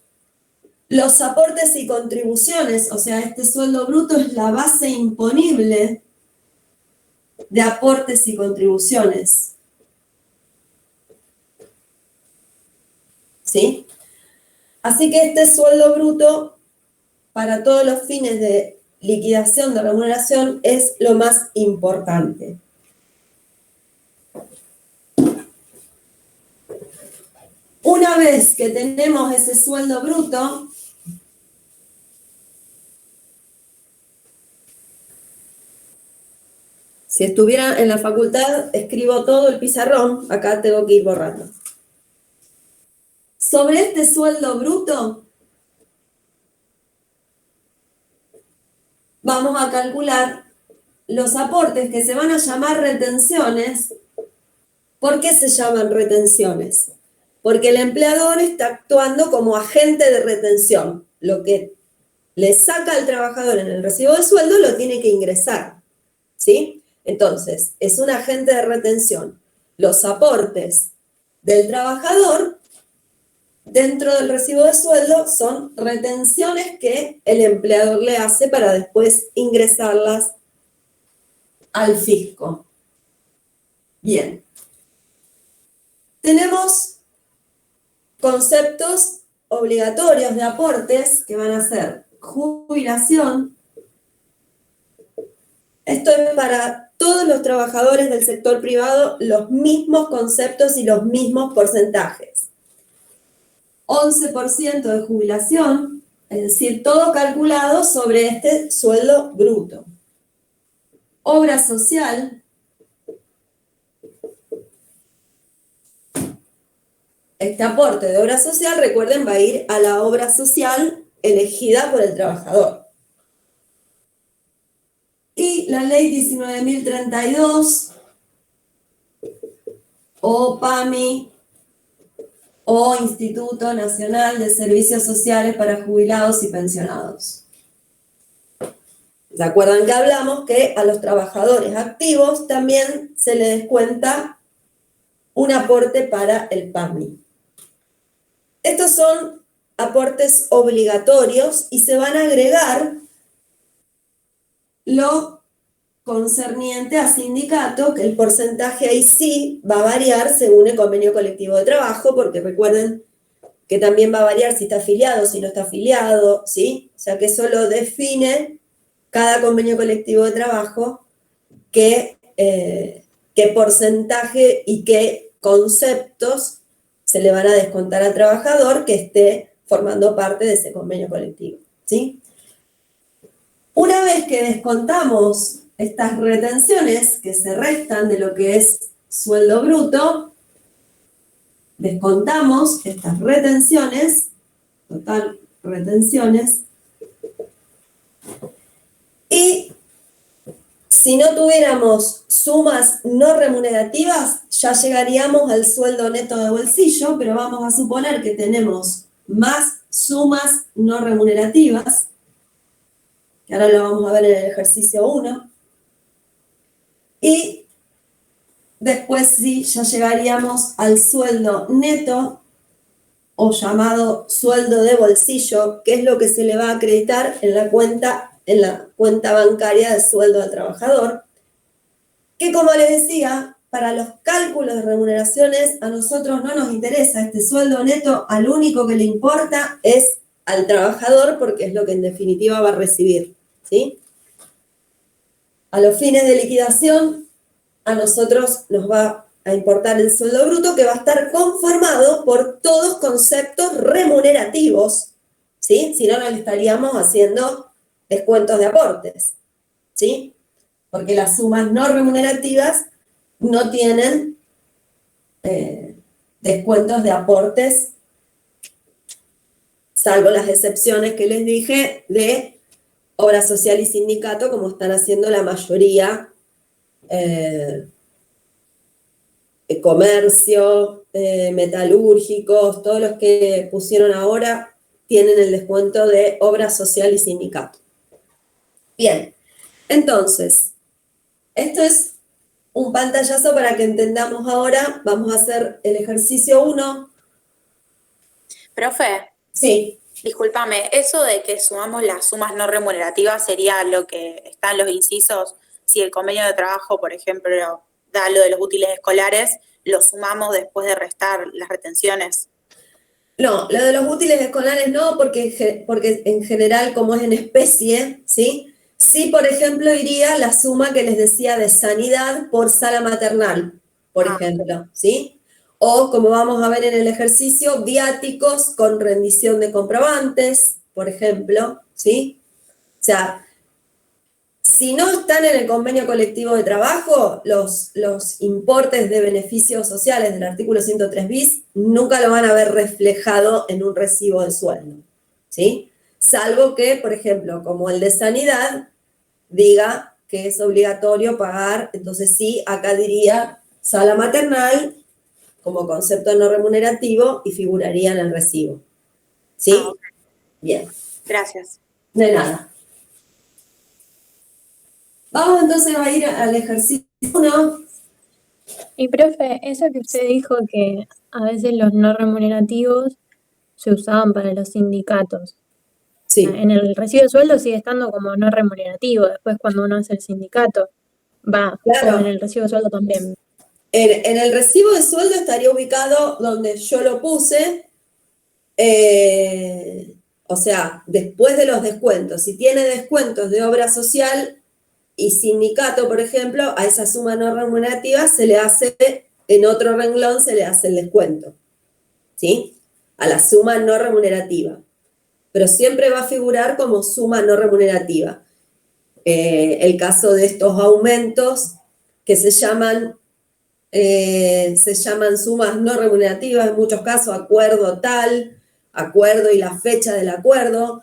Speaker 1: Los aportes y contribuciones, o sea, este sueldo bruto es la base imponible de aportes y contribuciones. ¿Sí? Así que este sueldo bruto, para todos los fines de liquidación de remuneración, es lo más importante. Una vez que tenemos ese sueldo bruto, si estuviera en la facultad, escribo todo el pizarrón, acá tengo que ir borrando. Sobre este sueldo bruto, vamos a calcular los aportes que se van a llamar retenciones. ¿Por qué se llaman retenciones? Porque el empleador está actuando como agente de retención. Lo que le saca al trabajador en el recibo de sueldo lo tiene que ingresar, ¿sí? Entonces, es un agente de retención. Los aportes del trabajador dentro del recibo de sueldo son retenciones que el empleador le hace para después ingresarlas al fisco. Bien. Tenemos conceptos obligatorios de aportes que van a ser jubilación. Esto es para todos los trabajadores del sector privado los mismos conceptos y los mismos porcentajes. 11% de jubilación, es decir, todo calculado sobre este sueldo bruto. Obra social. Este aporte de obra social, recuerden, va a ir a la obra social elegida por el trabajador. Y la ley 19.032, o PAMI, o Instituto Nacional de Servicios Sociales para Jubilados y Pensionados. ¿Se acuerdan que hablamos que a los trabajadores activos también se les descuenta un aporte para el PAMI? Estos son aportes obligatorios y se van a agregar lo concerniente a sindicato, que el porcentaje ahí sí va a variar según el convenio colectivo de trabajo, porque recuerden que también va a variar si está afiliado, si no está afiliado, ¿sí? O sea que eso lo define cada convenio colectivo de trabajo, qué porcentaje y qué conceptos se le van a descontar al trabajador que esté formando parte de ese convenio colectivo, ¿sí? Una vez que descontamos estas retenciones que se restan de lo que es sueldo bruto, descontamos estas retenciones, total retenciones, y si no tuviéramos sumas no remunerativas, ya llegaríamos al sueldo neto de bolsillo, pero vamos a suponer que tenemos más sumas no remunerativas, que ahora lo vamos a ver en el ejercicio 1, y después sí, ya llegaríamos al sueldo neto, o llamado sueldo de bolsillo, que es lo que se le va a acreditar en la cuenta bancaria de sueldo al trabajador, que como les decía, para los cálculos de remuneraciones a nosotros no nos interesa este sueldo neto, al único que le importa es al trabajador porque es lo que en definitiva va a recibir, ¿sí? A los fines de liquidación, a nosotros nos va a importar el sueldo bruto que va a estar conformado por todos conceptos remunerativos, ¿sí? Si no, no le estaríamos haciendo descuentos de aportes, ¿sí? Porque las sumas no remunerativas no tienen descuentos de aportes, salvo las excepciones que les dije de obra social y sindicato, como están haciendo la mayoría, comercio, metalúrgicos, todos los que pusieron ahora tienen el descuento de obra social y sindicato. Bien, entonces, esto es un pantallazo para que entendamos ahora. Vamos a hacer el ejercicio 1.
Speaker 4: Profe,
Speaker 1: Sí.
Speaker 4: discúlpame, eso de que sumamos las sumas no remunerativas sería lo que está en los incisos. Si el convenio de trabajo, por ejemplo, da lo de los útiles escolares, lo sumamos después de restar las retenciones.
Speaker 1: No, lo de los útiles escolares no, porque en general, como es en especie, ¿sí? Sí, por ejemplo, iría la suma que les decía de sanidad por sala maternal, por ejemplo, ¿sí? O, como vamos a ver en el ejercicio, viáticos con rendición de comprobantes, por ejemplo, ¿sí? O sea, si no están en el convenio colectivo de trabajo, los importes de beneficios sociales del artículo 103 bis nunca lo van a ver reflejado en un recibo de sueldo, ¿sí? Salvo que, por ejemplo, como el de sanidad, diga que es obligatorio pagar, entonces sí, acá diría sala maternal como concepto no remunerativo y figuraría en el recibo, ¿sí?
Speaker 4: Okay.
Speaker 1: Bien.
Speaker 4: Gracias.
Speaker 1: De nada. Vamos entonces a ir al ejercicio 1.
Speaker 7: Y profe, eso que usted dijo que a veces los no remunerativos se usaban para los sindicatos.
Speaker 1: Sí.
Speaker 7: En el recibo de sueldo sigue estando como no remunerativo, después cuando uno hace el sindicato, va,
Speaker 1: Claro.
Speaker 7: o en el recibo de sueldo también.
Speaker 1: En el recibo de sueldo estaría ubicado donde yo lo puse, o sea, después de los descuentos. Si tiene descuentos de obra social y sindicato, por ejemplo, a esa suma no remunerativa se le hace, en otro renglón se le hace el descuento, ¿sí? A la suma no remunerativa. Pero siempre va a figurar como suma no remunerativa. El caso de estos aumentos que se llaman sumas no remunerativas, en muchos casos acuerdo tal, acuerdo y la fecha del acuerdo.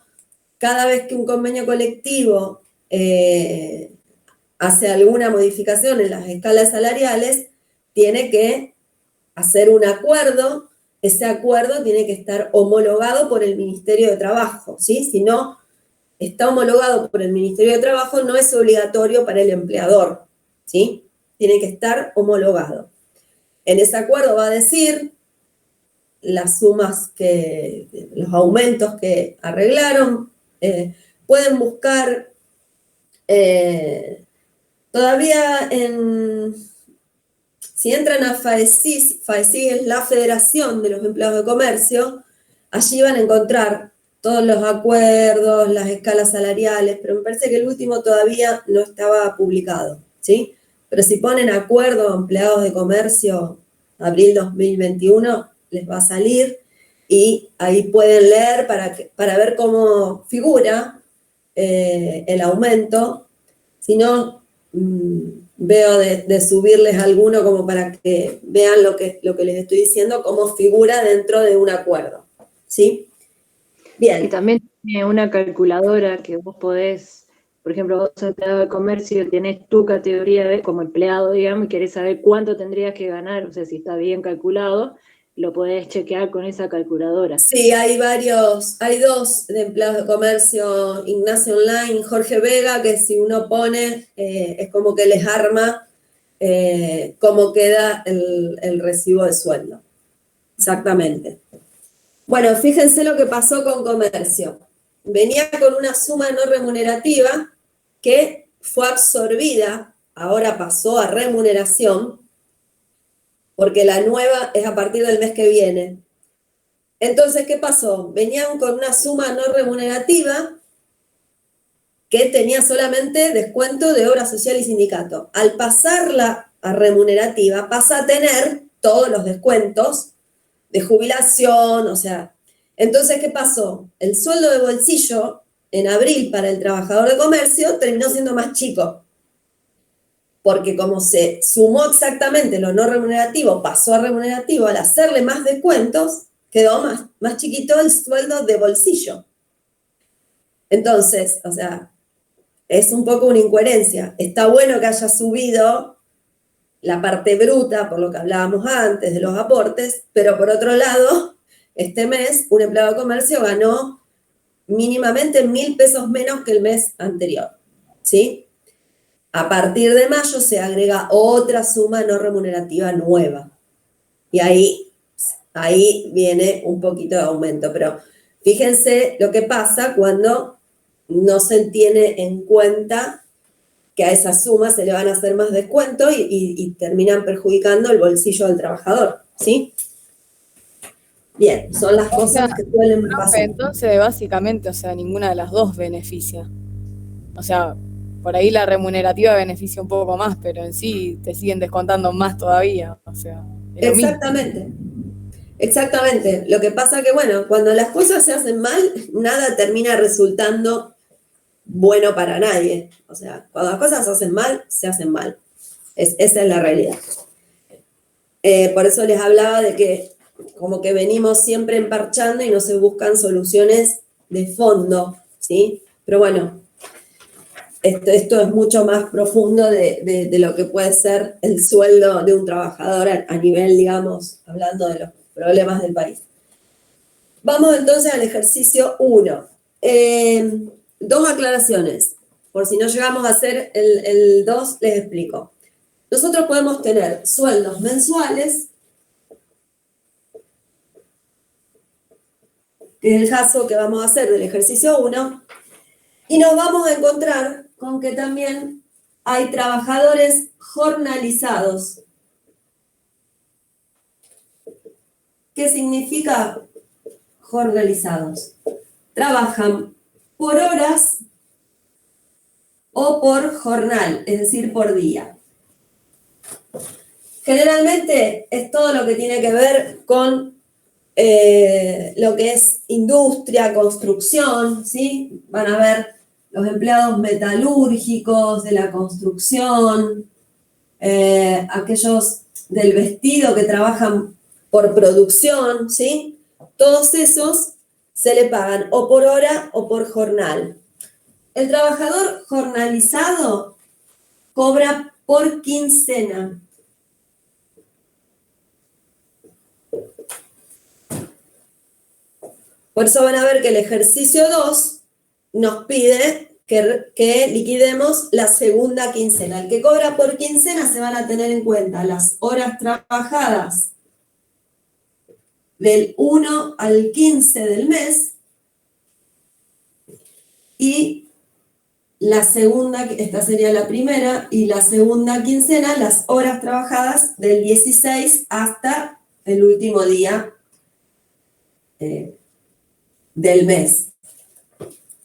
Speaker 1: Cada vez que un convenio colectivo hace alguna modificación en las escalas salariales, tiene que hacer un acuerdo. Ese acuerdo tiene que estar homologado por el Ministerio de Trabajo, ¿sí? Si no está homologado por el Ministerio de Trabajo, no es obligatorio para el empleador, ¿sí? Tiene que estar homologado. En ese acuerdo va a decir las sumas los aumentos que arreglaron. Pueden buscar todavía si entran a FAESIS es la Federación de los Empleados de Comercio, allí van a encontrar todos los acuerdos, las escalas salariales, pero me parece que el último todavía no estaba publicado, ¿sí? Pero si ponen acuerdo empleados de comercio abril 2021, les va a salir y ahí pueden leer para ver cómo figura el aumento. Si no, veo de subirles alguno como para que vean lo que les estoy diciendo, cómo figura dentro de un acuerdo, ¿sí? Bien.
Speaker 8: Y también tiene una calculadora que vos podés, por ejemplo, vos sos empleado de comercio, tenés tu categoría como empleado, digamos, y querés saber cuánto tendrías que ganar, o sea, si está bien calculado, lo podés chequear con esa calculadora.
Speaker 1: Sí, hay dos de empleados de comercio, Ignacio Online y Jorge Vega, que si uno pone, es como que les arma cómo queda el recibo de sueldo. Exactamente. Bueno, fíjense lo que pasó con comercio. Venía con una suma no remunerativa que fue absorbida ahora pasó a remuneración, porque la nueva es a partir del mes que viene. Entonces, ¿qué pasó? Venían con una suma no remunerativa que tenía solamente descuento de obra social y sindicato. Al pasarla a remunerativa, pasa a tener todos los descuentos de jubilación, o sea. Entonces, ¿qué pasó? El sueldo de bolsillo en abril para el trabajador de comercio terminó siendo más chico, porque como se sumó exactamente lo no remunerativo, pasó a remunerativo, al hacerle más descuentos, quedó más chiquito el sueldo de bolsillo. Entonces, o sea, es un poco una incoherencia. Está bueno que haya subido la parte bruta, por lo que hablábamos antes de los aportes, pero por otro lado, este mes un empleado de comercio ganó mínimamente 1.000 pesos menos que el mes anterior, ¿sí? A partir de mayo se agrega otra suma no remunerativa nueva. Y ahí viene un poquito de aumento. Pero fíjense lo que pasa cuando no se tiene en cuenta que a esa suma se le van a hacer más descuentos y terminan perjudicando el bolsillo del trabajador, ¿sí? Bien, son las cosas que suelen pasar.
Speaker 6: Entonces, básicamente, o sea, ninguna de las dos beneficia. O sea, por ahí la remunerativa beneficia un poco más, pero en sí te siguen descontando más todavía. O sea, es lo mismo.
Speaker 1: Exactamente. Exactamente. Lo que pasa que, bueno, cuando las cosas se hacen mal, nada termina resultando bueno para nadie. O sea, cuando las cosas se hacen mal, se hacen mal. Esa es la realidad. Por eso les hablaba de que como que venimos siempre emparchando y no se buscan soluciones de fondo, ¿sí? Pero bueno, esto es mucho más profundo de lo que puede ser el sueldo de un trabajador a nivel, digamos, hablando de los problemas del país. Vamos entonces al ejercicio 1. 2 aclaraciones. Por si no llegamos a hacer el 2, les explico. Nosotros podemos tener sueldos mensuales, que es el caso que vamos a hacer del ejercicio 1, y nos vamos a encontrar con que también hay trabajadores jornalizados. ¿Qué significa jornalizados? Trabajan por horas o por jornal, es decir, por día. Generalmente es todo lo que tiene que ver con lo que es industria, construcción, ¿sí? Van a ver los empleados metalúrgicos de la construcción, aquellos del vestido que trabajan por producción, ¿sí? Todos esos se le pagan o por hora o por jornal. El trabajador jornalizado cobra por quincena. Por eso van a ver que el ejercicio 2 nos pide que liquidemos la segunda quincena. El que cobra por quincena se van a tener en cuenta las horas trabajadas del 1 al 15 del mes y la segunda, esta sería la primera, y la segunda quincena, las horas trabajadas del 16 hasta el último día del mes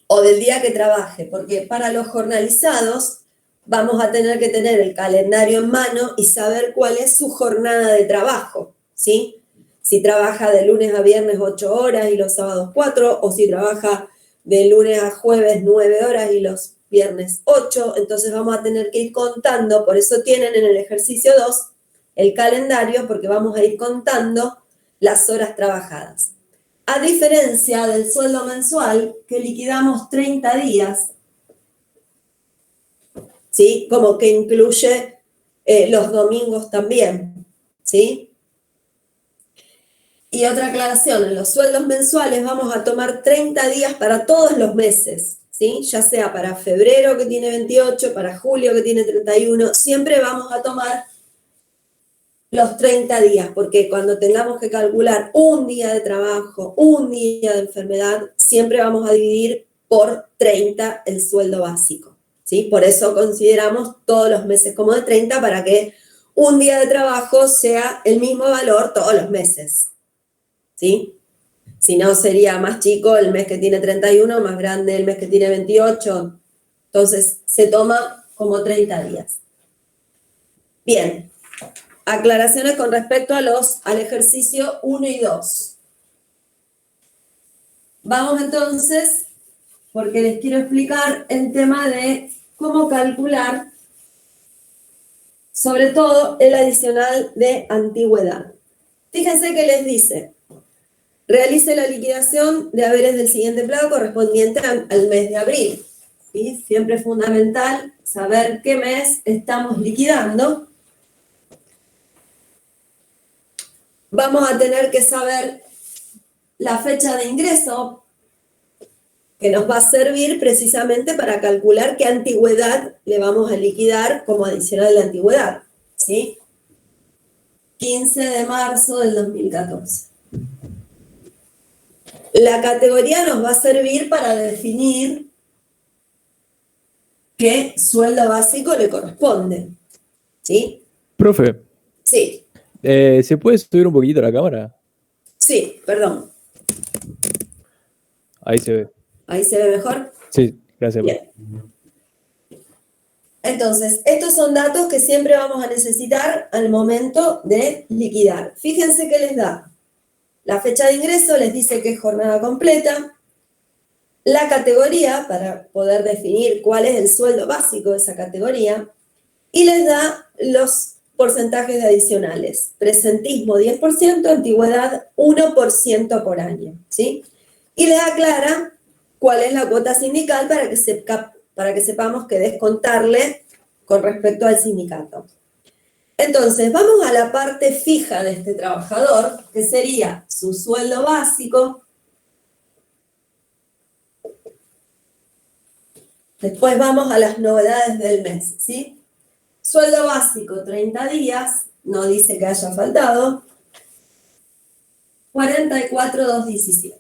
Speaker 1: o del día que trabaje, porque para los jornalizados vamos a tener que tener el calendario en mano y saber cuál es su jornada de trabajo, ¿sí? Si trabaja de lunes a viernes 8 horas y los sábados 4, o si trabaja de lunes a jueves 9 horas y los viernes 8, entonces vamos a tener que ir contando, por eso tienen en el ejercicio 2 el calendario, porque vamos a ir contando las horas trabajadas. A diferencia del sueldo mensual, que liquidamos 30 días, ¿sí? Como que incluye los domingos también, ¿sí? Y otra aclaración, en los sueldos mensuales vamos a tomar 30 días para todos los meses, ¿sí? Ya sea para febrero que tiene 28, para julio que tiene 31, siempre vamos a tomar los 30 días, porque cuando tengamos que calcular un día de trabajo, un día de enfermedad, siempre vamos a dividir por 30 el sueldo básico, ¿sí? Por eso consideramos todos los meses como de 30 para que un día de trabajo sea el mismo valor todos los meses, ¿sí? Si no, sería más chico el mes que tiene 31, más grande el mes que tiene 28. Entonces, se toma como 30 días. Bien, aclaraciones con respecto al ejercicio 1 y 2. Vamos entonces, porque les quiero explicar el tema de cómo calcular, sobre todo el adicional de antigüedad. Fíjense que les dice, realice la liquidación de haberes del siguiente plazo correspondiente al mes de abril. ¿Sí? Siempre es fundamental saber qué mes estamos liquidando. Vamos a tener que saber la fecha de ingreso, que nos va a servir precisamente para calcular qué antigüedad le vamos a liquidar como adicional de antigüedad, ¿sí? 15 de marzo del 2014. La categoría nos va a servir para definir qué sueldo básico le corresponde, ¿sí?
Speaker 9: Profe,
Speaker 1: Sí,
Speaker 9: ¿se puede subir un poquito la cámara?
Speaker 1: sí, perdón.
Speaker 9: Ahí se ve.
Speaker 1: ¿Ahí se ve mejor?
Speaker 9: Sí, gracias.
Speaker 1: Bien. Entonces, estos son datos que siempre vamos a necesitar al momento de liquidar. Fíjense que les da la fecha de ingreso, les dice que es jornada completa, la categoría para poder definir cuál es el sueldo básico de esa categoría, y les da los porcentajes de adicionales. Presentismo 10%, antigüedad 1% por año, ¿sí? Y les aclara cuál es la cuota sindical para que sepamos qué descontarle con respecto al sindicato. Entonces, vamos a la parte fija de este trabajador, que sería su sueldo básico. Después vamos a las novedades del mes, ¿sí? Sueldo básico, 30 días, no dice que haya faltado. 44.217.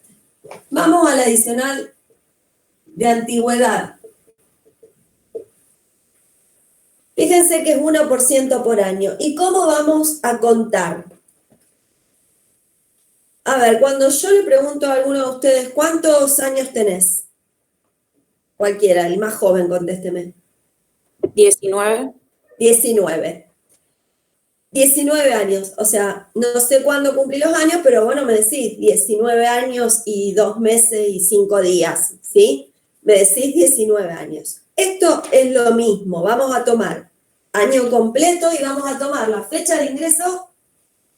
Speaker 1: Vamos al adicional de antigüedad. Fíjense que es 1% por año. ¿Y cómo vamos a contar? A ver, cuando yo le pregunto a alguno de ustedes, ¿cuántos años tenés? Cualquiera, el más joven, contésteme.
Speaker 4: 19.
Speaker 1: 19. 19 años, o sea, no sé cuándo cumplí los años, pero bueno, me decís 19 años y 2 meses y 5 días, ¿sí? Me decís 19 años. Esto es lo mismo, vamos a tomar año completo y vamos a tomar la fecha de ingreso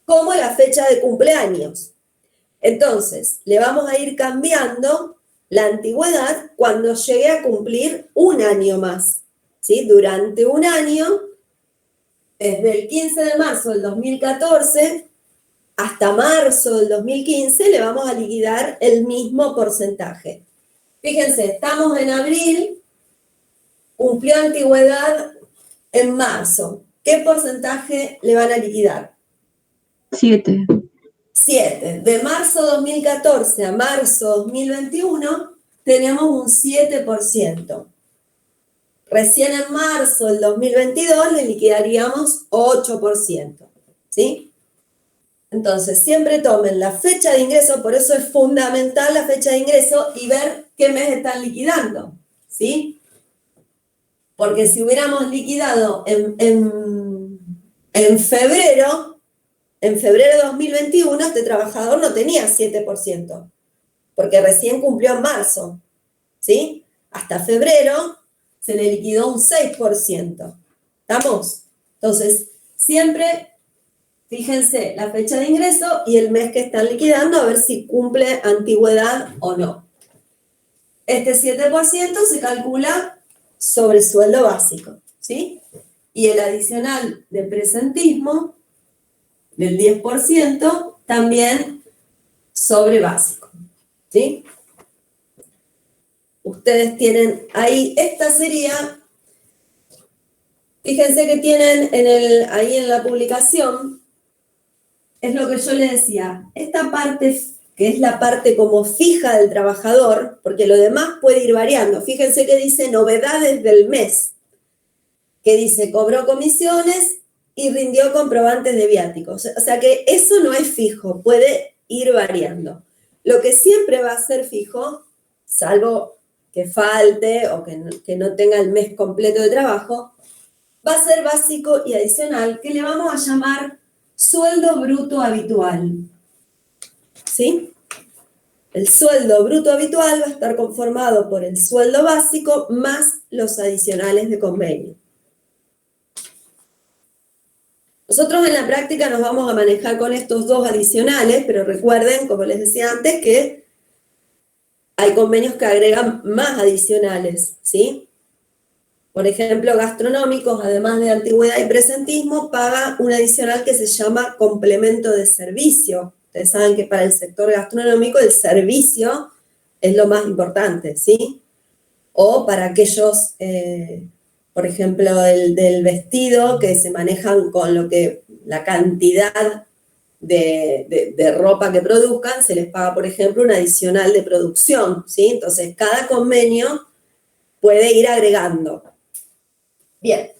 Speaker 1: como la fecha de cumpleaños. Entonces, le vamos a ir cambiando la antigüedad cuando llegue a cumplir un año más, ¿sí? Durante un año, desde el 15 de marzo del 2014 hasta marzo del 2015, le vamos a liquidar el mismo porcentaje. Fíjense, estamos en abril, cumplió antigüedad en marzo. ¿Qué porcentaje le van a liquidar?
Speaker 8: 7.
Speaker 1: 7. De marzo 2014 a marzo 2021 tenemos un 7%. Recién en marzo del 2022 le liquidaríamos 8%, ¿sí? Entonces, siempre tomen la fecha de ingreso, por eso es fundamental la fecha de ingreso y ver qué mes están liquidando, ¿sí? Porque si hubiéramos liquidado en febrero de 2021, este trabajador no tenía 7%, porque recién cumplió en marzo, ¿sí? Hasta febrero se le liquidó un 6%. ¿Estamos? Entonces, siempre fíjense la fecha de ingreso y el mes que están liquidando a ver si cumple antigüedad o no. Este 7% se calcula sobre el sueldo básico, ¿sí? Y el adicional de presentismo del 10% también sobre básico, ¿sí? Ustedes tienen ahí, esta sería, fíjense que tienen ahí en la publicación, es lo que yo les decía, esta parte que es la parte como fija del trabajador, porque lo demás puede ir variando. Fíjense que dice novedades del mes, que dice cobró comisiones y rindió comprobantes de viáticos. O sea que eso no es fijo, puede ir variando. Lo que siempre va a ser fijo, salvo que falte o que no tenga el mes completo de trabajo, va a ser básico y adicional, que le vamos a llamar sueldo bruto habitual. ¿Sí? El sueldo bruto habitual va a estar conformado por el sueldo básico más los adicionales de convenio. Nosotros en la práctica nos vamos a manejar con estos dos adicionales, pero recuerden, como les decía antes, que hay convenios que agregan más adicionales, ¿sí? Por ejemplo, gastronómicos, además de antigüedad y presentismo, paga un adicional que se llama complemento de servicio. Ustedes saben que para el sector gastronómico el servicio es lo más importante, ¿sí? O para aquellos, por ejemplo, el del vestido, que se manejan con lo que la cantidad de ropa que produzcan, se les paga, por ejemplo, un adicional de producción, ¿sí? Entonces, cada convenio puede ir agregando. Bien.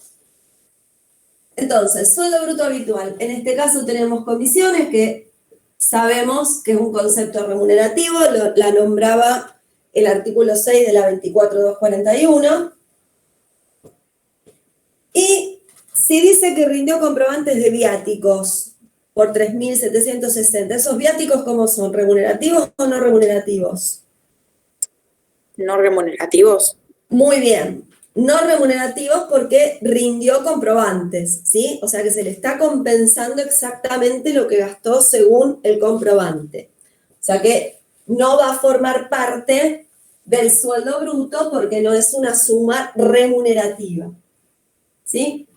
Speaker 1: Entonces, sueldo bruto habitual. En este caso tenemos comisiones, que sabemos que es un concepto remunerativo, la nombraba el artículo 6 de la 24.241. Y si dice que rindió comprobantes de viáticos por 3.760, ¿esos viáticos cómo son? ¿Remunerativos o no remunerativos?
Speaker 4: No remunerativos.
Speaker 1: Muy bien. No remunerativos porque rindió comprobantes, ¿sí? O sea que se le está compensando exactamente lo que gastó según el comprobante. O sea que no va a formar parte del sueldo bruto porque no es una suma remunerativa, ¿sí?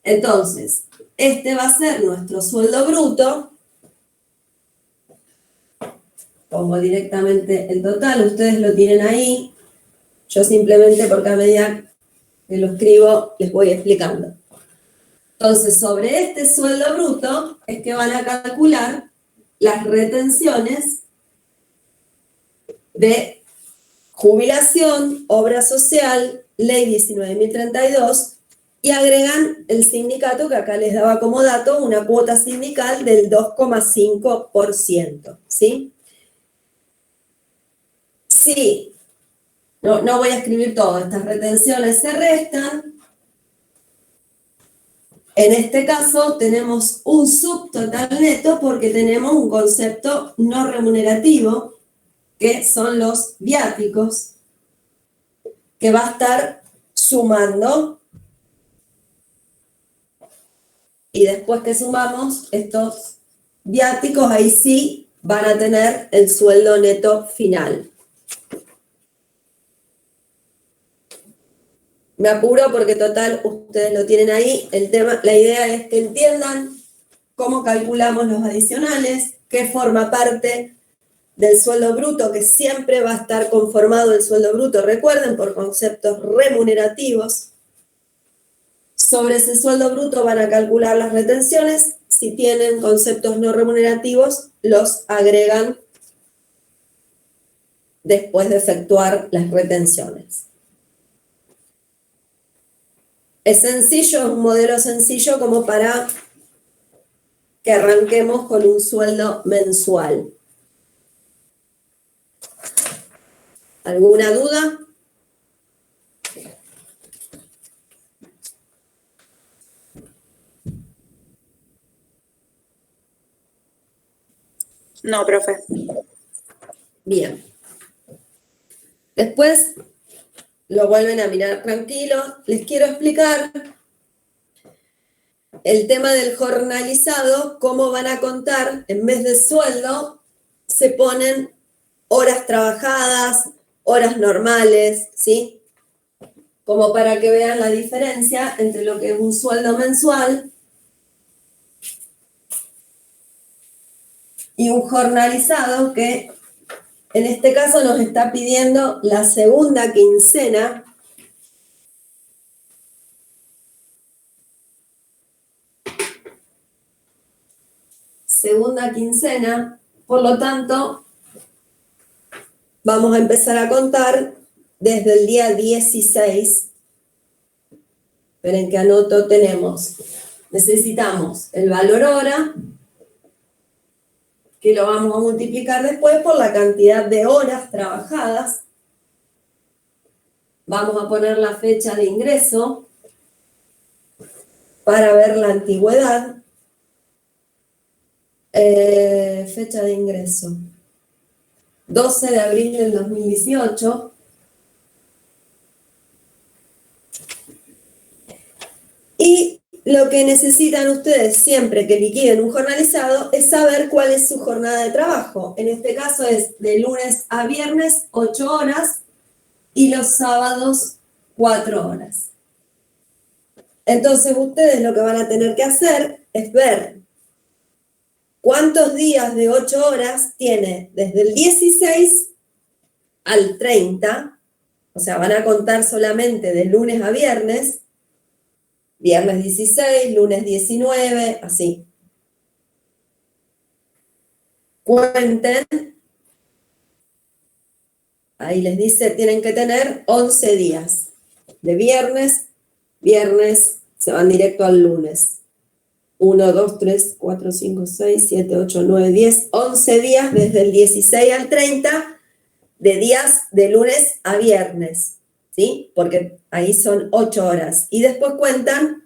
Speaker 1: Entonces, este va a ser nuestro sueldo bruto. Pongo directamente el total, ustedes lo tienen ahí. Yo simplemente, porque a medida que lo escribo, les voy explicando. Entonces, sobre este sueldo bruto es que van a calcular las retenciones de jubilación, obra social, ley 19.032, y agregan el sindicato, que acá les daba como dato, una cuota sindical del 2,5%, ¿sí? Sí. No voy a escribir todo, estas retenciones se restan. En este caso tenemos un subtotal neto porque tenemos un concepto no remunerativo, que son los viáticos, que va a estar sumando. Y después que sumamos estos viáticos, ahí sí van a tener el sueldo neto final. Me apuro porque total ustedes lo tienen ahí. La idea es que entiendan cómo calculamos los adicionales, qué forma parte del sueldo bruto, que siempre va a estar conformado el sueldo bruto, recuerden, por conceptos remunerativos. Sobre ese sueldo bruto van a calcular las retenciones. Si tienen conceptos no remunerativos, los agregan después de efectuar las retenciones. Es sencillo, es un modelo sencillo como para que arranquemos con un sueldo mensual. ¿Alguna duda?
Speaker 4: No, profe.
Speaker 1: Bien. Después lo vuelven a mirar tranquilo. Les quiero explicar el tema del jornalizado, cómo van a contar, en vez de sueldo, se ponen horas trabajadas, horas normales, ¿sí? Como para que vean la diferencia entre lo que es un sueldo mensual y un jornalizado, que en este caso nos está pidiendo la segunda quincena. Segunda quincena Por lo tanto, vamos a empezar a contar desde el día 16. Esperen que anoto, necesitamos el valor hora, que lo vamos a multiplicar después por la cantidad de horas trabajadas. Vamos a poner la fecha de ingreso para ver la antigüedad. Fecha de ingreso. 12 de abril del 2018. Y lo que necesitan ustedes siempre que liquiden un jornalizado es saber cuál es su jornada de trabajo. En este caso es de lunes a viernes, 8 horas, y los sábados, 4 horas. Entonces ustedes lo que van a tener que hacer es ver cuántos días de 8 horas tiene desde el 16 al 30, o sea, van a contar solamente de lunes a viernes, viernes 16, lunes 19, así. Cuenten, ahí les dice, tienen que tener 11 días. De viernes, se van directo al lunes. 1, 2, 3, 4, 5, 6, 7, 8, 9, 10, 11 días desde el 16 al 30 de días de lunes a viernes, ¿sí? Porque ahí son 8 horas. Y después cuentan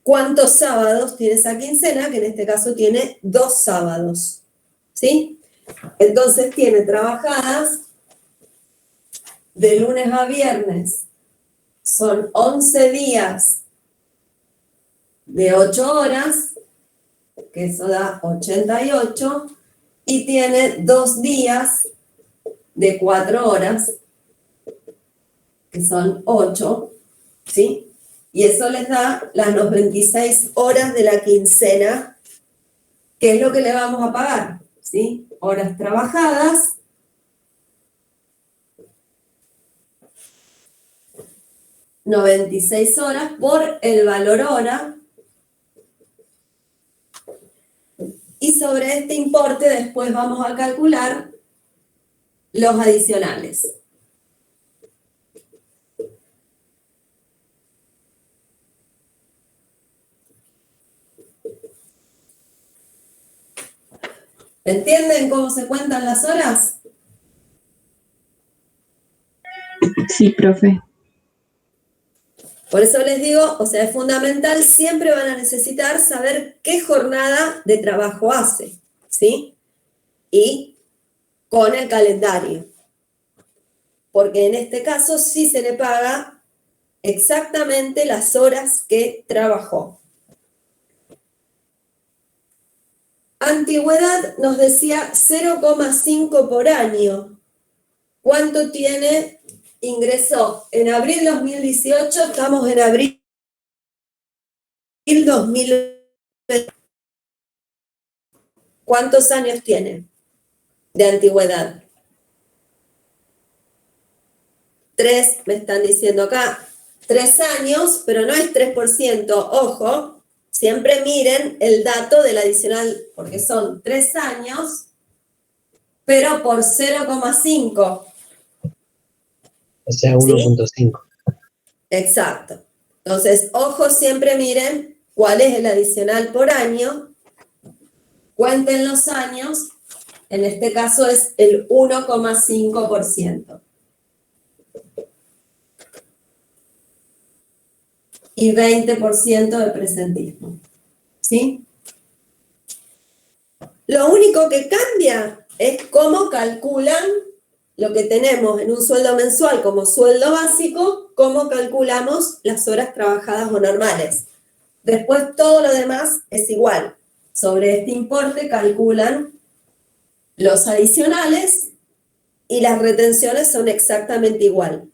Speaker 1: cuántos sábados tiene esa quincena, que en este caso tiene 2 sábados, ¿sí? Entonces tiene trabajadas de lunes a viernes, son 11 días de 8 horas, que eso da 88, y tiene 2 días de 4 horas, que son 8, ¿sí? Y eso les da las 96 horas de la quincena, que es lo que le vamos a pagar, ¿sí? Horas trabajadas, $96 horas por el valor hora. Y sobre este importe después vamos a calcular los adicionales. ¿Entienden cómo se cuentan las horas?
Speaker 3: Sí, profe.
Speaker 1: Por eso les digo, o sea, es fundamental, siempre van a necesitar saber qué jornada de trabajo hace, ¿sí? Y con el calendario. Porque en este caso sí se le paga exactamente las horas que trabajó. Antigüedad nos decía 0,5 por año. ¿Cuánto tiene? Ingresó en abril 2018, estamos en abril 2020. ¿Cuántos años tiene de antigüedad? 3, me están diciendo acá. 3 años, pero no es 3%, ojo. Siempre miren el dato del adicional, porque son 3 años, pero por 0,5.
Speaker 10: O sea, 1.5.
Speaker 1: Exacto. Entonces, ojo, siempre miren cuál es el adicional por año. Cuenten los años. En este caso es el 1,5%. Y 20% de presentismo. ¿Sí? Lo único que cambia es cómo calculan lo que tenemos en un sueldo mensual como sueldo básico, cómo calculamos las horas trabajadas o normales. Después todo lo demás es igual. Sobre este importe calculan los adicionales y las retenciones son exactamente igual.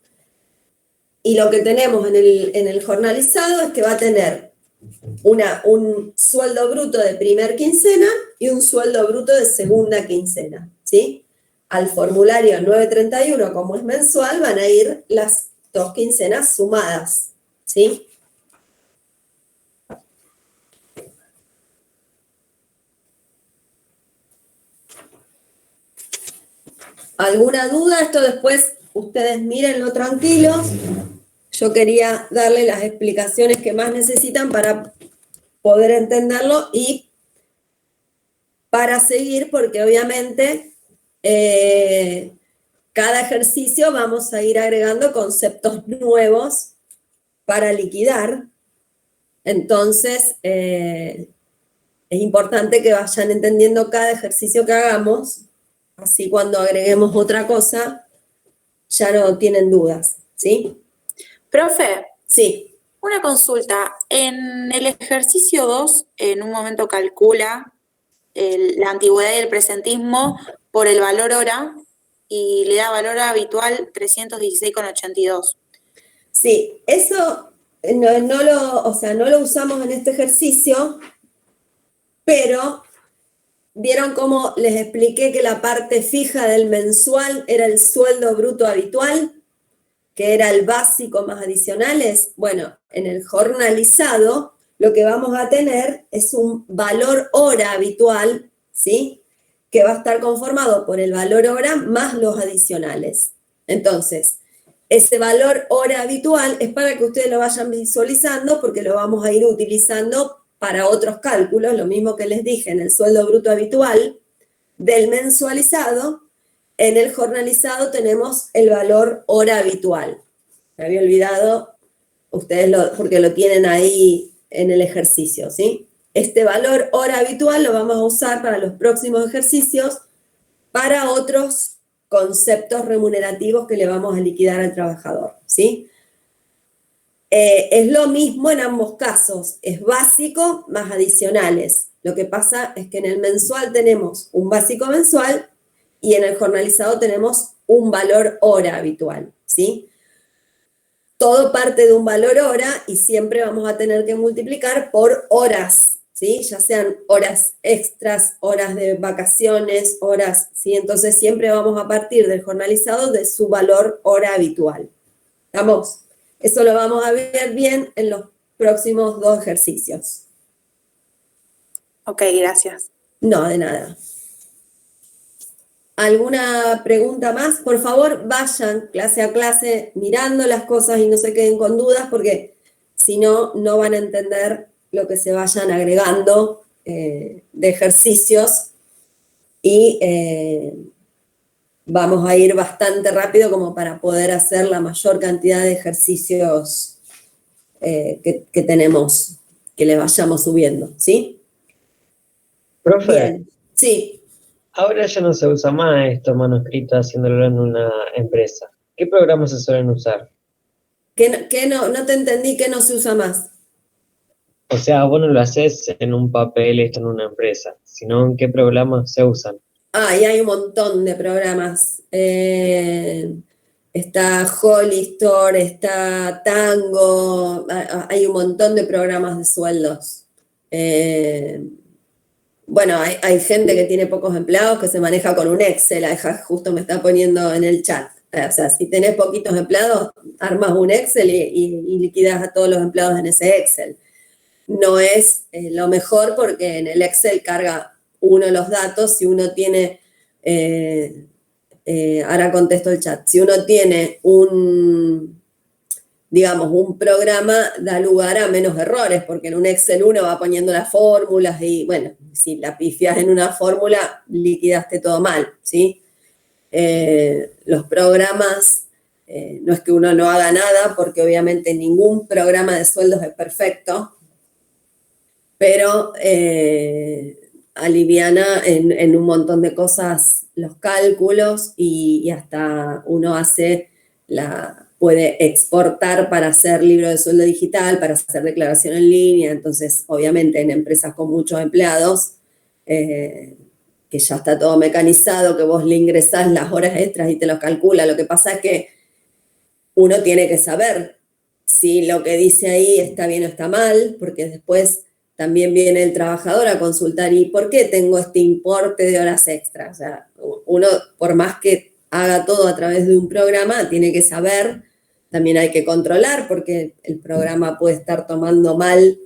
Speaker 1: Y lo que tenemos en el jornalizado es que va a tener un sueldo bruto de primer quincena y un sueldo bruto de segunda quincena, ¿sí? Al formulario 931, como es mensual, van a ir las 2 quincenas sumadas, ¿sí? ¿Alguna duda? Esto después ustedes mírenlo tranquilos. Yo quería darle las explicaciones que más necesitan para poder entenderlo y para seguir, porque obviamente cada ejercicio vamos a ir agregando conceptos nuevos para liquidar. Entonces, es importante que vayan entendiendo cada ejercicio que hagamos, así cuando agreguemos otra cosa, ya no tienen dudas, ¿sí?
Speaker 4: Profe,
Speaker 1: Sí.
Speaker 4: una consulta. En el ejercicio 2, en un momento calcula la antigüedad y el presentismo por el valor hora y le da valor habitual 316,82.
Speaker 1: Sí, eso no lo usamos en este ejercicio, pero ¿vieron cómo les expliqué que la parte fija del mensual era el sueldo bruto habitual, que era el básico más adicionales? Bueno, en el jornalizado lo que vamos a tener es un valor hora habitual, ¿sí? Que va a estar conformado por el valor hora más los adicionales. Entonces, ese valor hora habitual es para que ustedes lo vayan visualizando, porque lo vamos a ir utilizando para otros cálculos, lo mismo que les dije en el sueldo bruto habitual del mensualizado. En el jornalizado tenemos el valor hora habitual. Me había olvidado, ustedes porque lo tienen ahí en el ejercicio, ¿sí? Este valor hora habitual lo vamos a usar para los próximos ejercicios para otros conceptos remunerativos que le vamos a liquidar al trabajador, ¿sí? Es lo mismo en ambos casos, es básico más adicionales. Lo que pasa es que en el mensual tenemos un básico mensual y en el jornalizado tenemos un valor hora habitual, ¿sí? Todo parte de un valor hora y siempre vamos a tener que multiplicar por horas, ¿sí? Ya sean horas extras, horas de vacaciones, horas, ¿sí? Entonces siempre vamos a partir del jornalizado de su valor hora habitual. ¿Estamos? Eso lo vamos a ver bien en los próximos 2 ejercicios.
Speaker 4: Ok, gracias.
Speaker 1: No, de nada. ¿Alguna pregunta más? Por favor, vayan clase a clase mirando las cosas y no se queden con dudas, porque si no, no van a entender lo que se vayan agregando de ejercicios y vamos a ir bastante rápido como para poder hacer la mayor cantidad de ejercicios que tenemos, que le vayamos subiendo, ¿sí?
Speaker 10: Profe,
Speaker 1: Bien, sí.
Speaker 10: ahora ya no se usa más esto manuscrito haciéndolo en una empresa. ¿Qué programas se suelen usar?
Speaker 1: No te entendí, que no se usa más.
Speaker 10: O sea, vos no lo haces en un papel esto en una empresa, sino en qué programas se usan.
Speaker 1: Y hay un montón de programas. Está Hollister, está Tango, hay un montón de programas de sueldos. Bueno, hay gente que tiene pocos empleados que se maneja con un Excel, justo me está poniendo en el chat. O sea, si tenés poquitos empleados, armas un Excel y liquidas a todos los empleados en ese Excel. No es lo mejor, porque en el Excel carga uno los datos. Si uno tiene, ahora contesto el chat, si uno tiene un programa, da lugar a menos errores, porque en un Excel uno va poniendo las fórmulas y, bueno, si la pifias en una fórmula, liquidaste todo mal, ¿sí? Los programas, no es que uno no haga nada, porque obviamente ningún programa de sueldos es perfecto, pero aliviana en un montón de cosas los cálculos y hasta uno puede exportar para hacer libro de sueldo digital, para hacer declaración en línea. Entonces, obviamente, en empresas con muchos empleados, que ya está todo mecanizado, que vos le ingresás las horas extras y te los calcula. Lo que pasa es que uno tiene que saber si lo que dice ahí está bien o está mal, porque después también viene el trabajador a consultar, ¿y por qué tengo este importe de horas extras? O sea, uno, por más que haga todo a través de un programa, tiene que saber, también hay que controlar, porque el programa puede estar tomando mal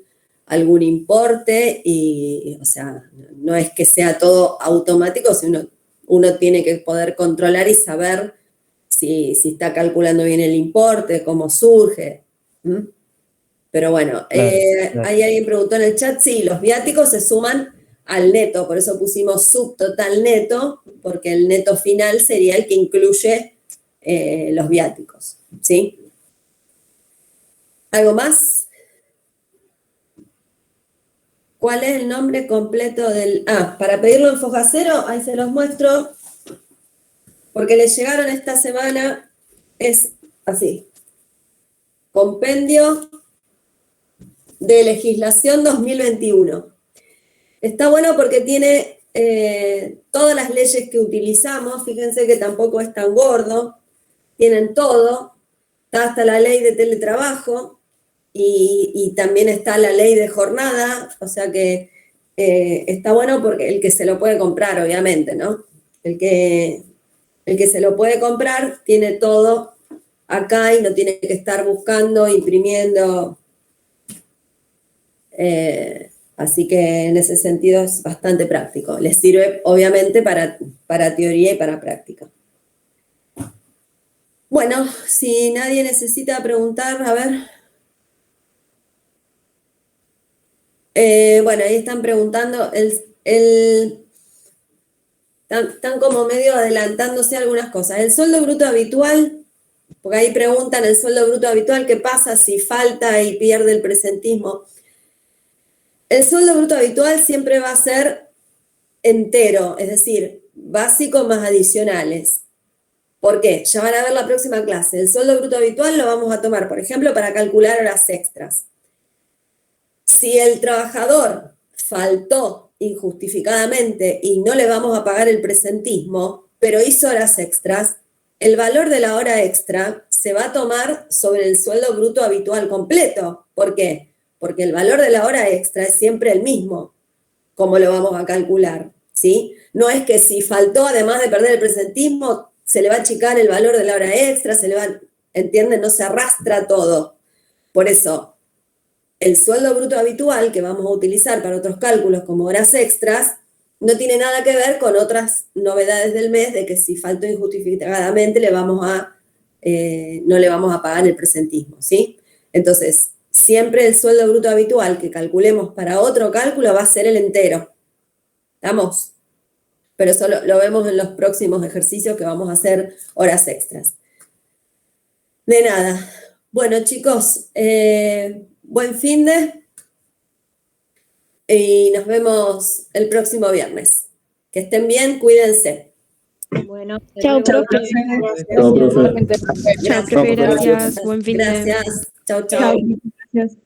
Speaker 1: algún importe y, o sea, no es que sea todo automático, sino uno tiene que poder controlar y saber si está calculando bien el importe, cómo surge. ¿Mm? Pero bueno,
Speaker 9: Claro.
Speaker 1: ahí alguien preguntó en el chat, sí, los viáticos se suman al neto, por eso pusimos subtotal neto, porque el neto final sería el que incluye los viáticos, ¿sí? ¿Algo más? ¿Cuál es el nombre completo del...? Para pedirlo en foja cero, ahí se los muestro, porque les llegaron esta semana, es así. Compendio de Legislación 2021. Está bueno porque tiene todas las leyes que utilizamos, fíjense que tampoco es tan gordo, tienen todo, está hasta la ley de teletrabajo y también está la ley de jornada, o sea que está bueno porque el que se lo puede comprar, obviamente, ¿no? El que se lo puede comprar tiene todo acá y no tiene que estar buscando, imprimiendo. Así que en ese sentido es bastante práctico. Les sirve obviamente para teoría y para práctica. Bueno, si nadie necesita preguntar, a ver. Bueno, ahí están preguntando, están como medio adelantándose algunas cosas. El sueldo bruto habitual, porque ahí preguntan el sueldo bruto habitual, ¿qué pasa si falta y pierde el presentismo? El sueldo bruto habitual siempre va a ser entero, es decir, básico más adicionales. ¿Por qué? Ya van a ver la próxima clase. El sueldo bruto habitual lo vamos a tomar, por ejemplo, para calcular horas extras. Si el trabajador faltó injustificadamente y no le vamos a pagar el presentismo, pero hizo horas extras, el valor de la hora extra se va a tomar sobre el sueldo bruto habitual completo. ¿Por qué? Porque el valor de la hora extra es siempre el mismo, como lo vamos a calcular, ¿sí? No es que si faltó, además de perder el presentismo, se le va a achicar el valor de la hora extra, ¿entienden? No se arrastra todo. Por eso, el sueldo bruto habitual que vamos a utilizar para otros cálculos como horas extras, no tiene nada que ver con otras novedades del mes de que si faltó injustificadamente no le vamos a pagar el presentismo, ¿sí? Entonces, siempre el sueldo bruto habitual que calculemos para otro cálculo va a ser el entero. ¿Estamos? Pero eso lo vemos en los próximos ejercicios que vamos a hacer horas extras. De nada. Bueno, chicos, buen finde y nos vemos el próximo viernes. Que estén bien, cuídense.
Speaker 7: Bueno,
Speaker 5: Chao, profe.
Speaker 9: Chao, profe.
Speaker 3: Gracias.
Speaker 7: Chao, profe, gracias. Buen fin de...
Speaker 1: Gracias. Chau, chau.
Speaker 5: Chao. Gracias.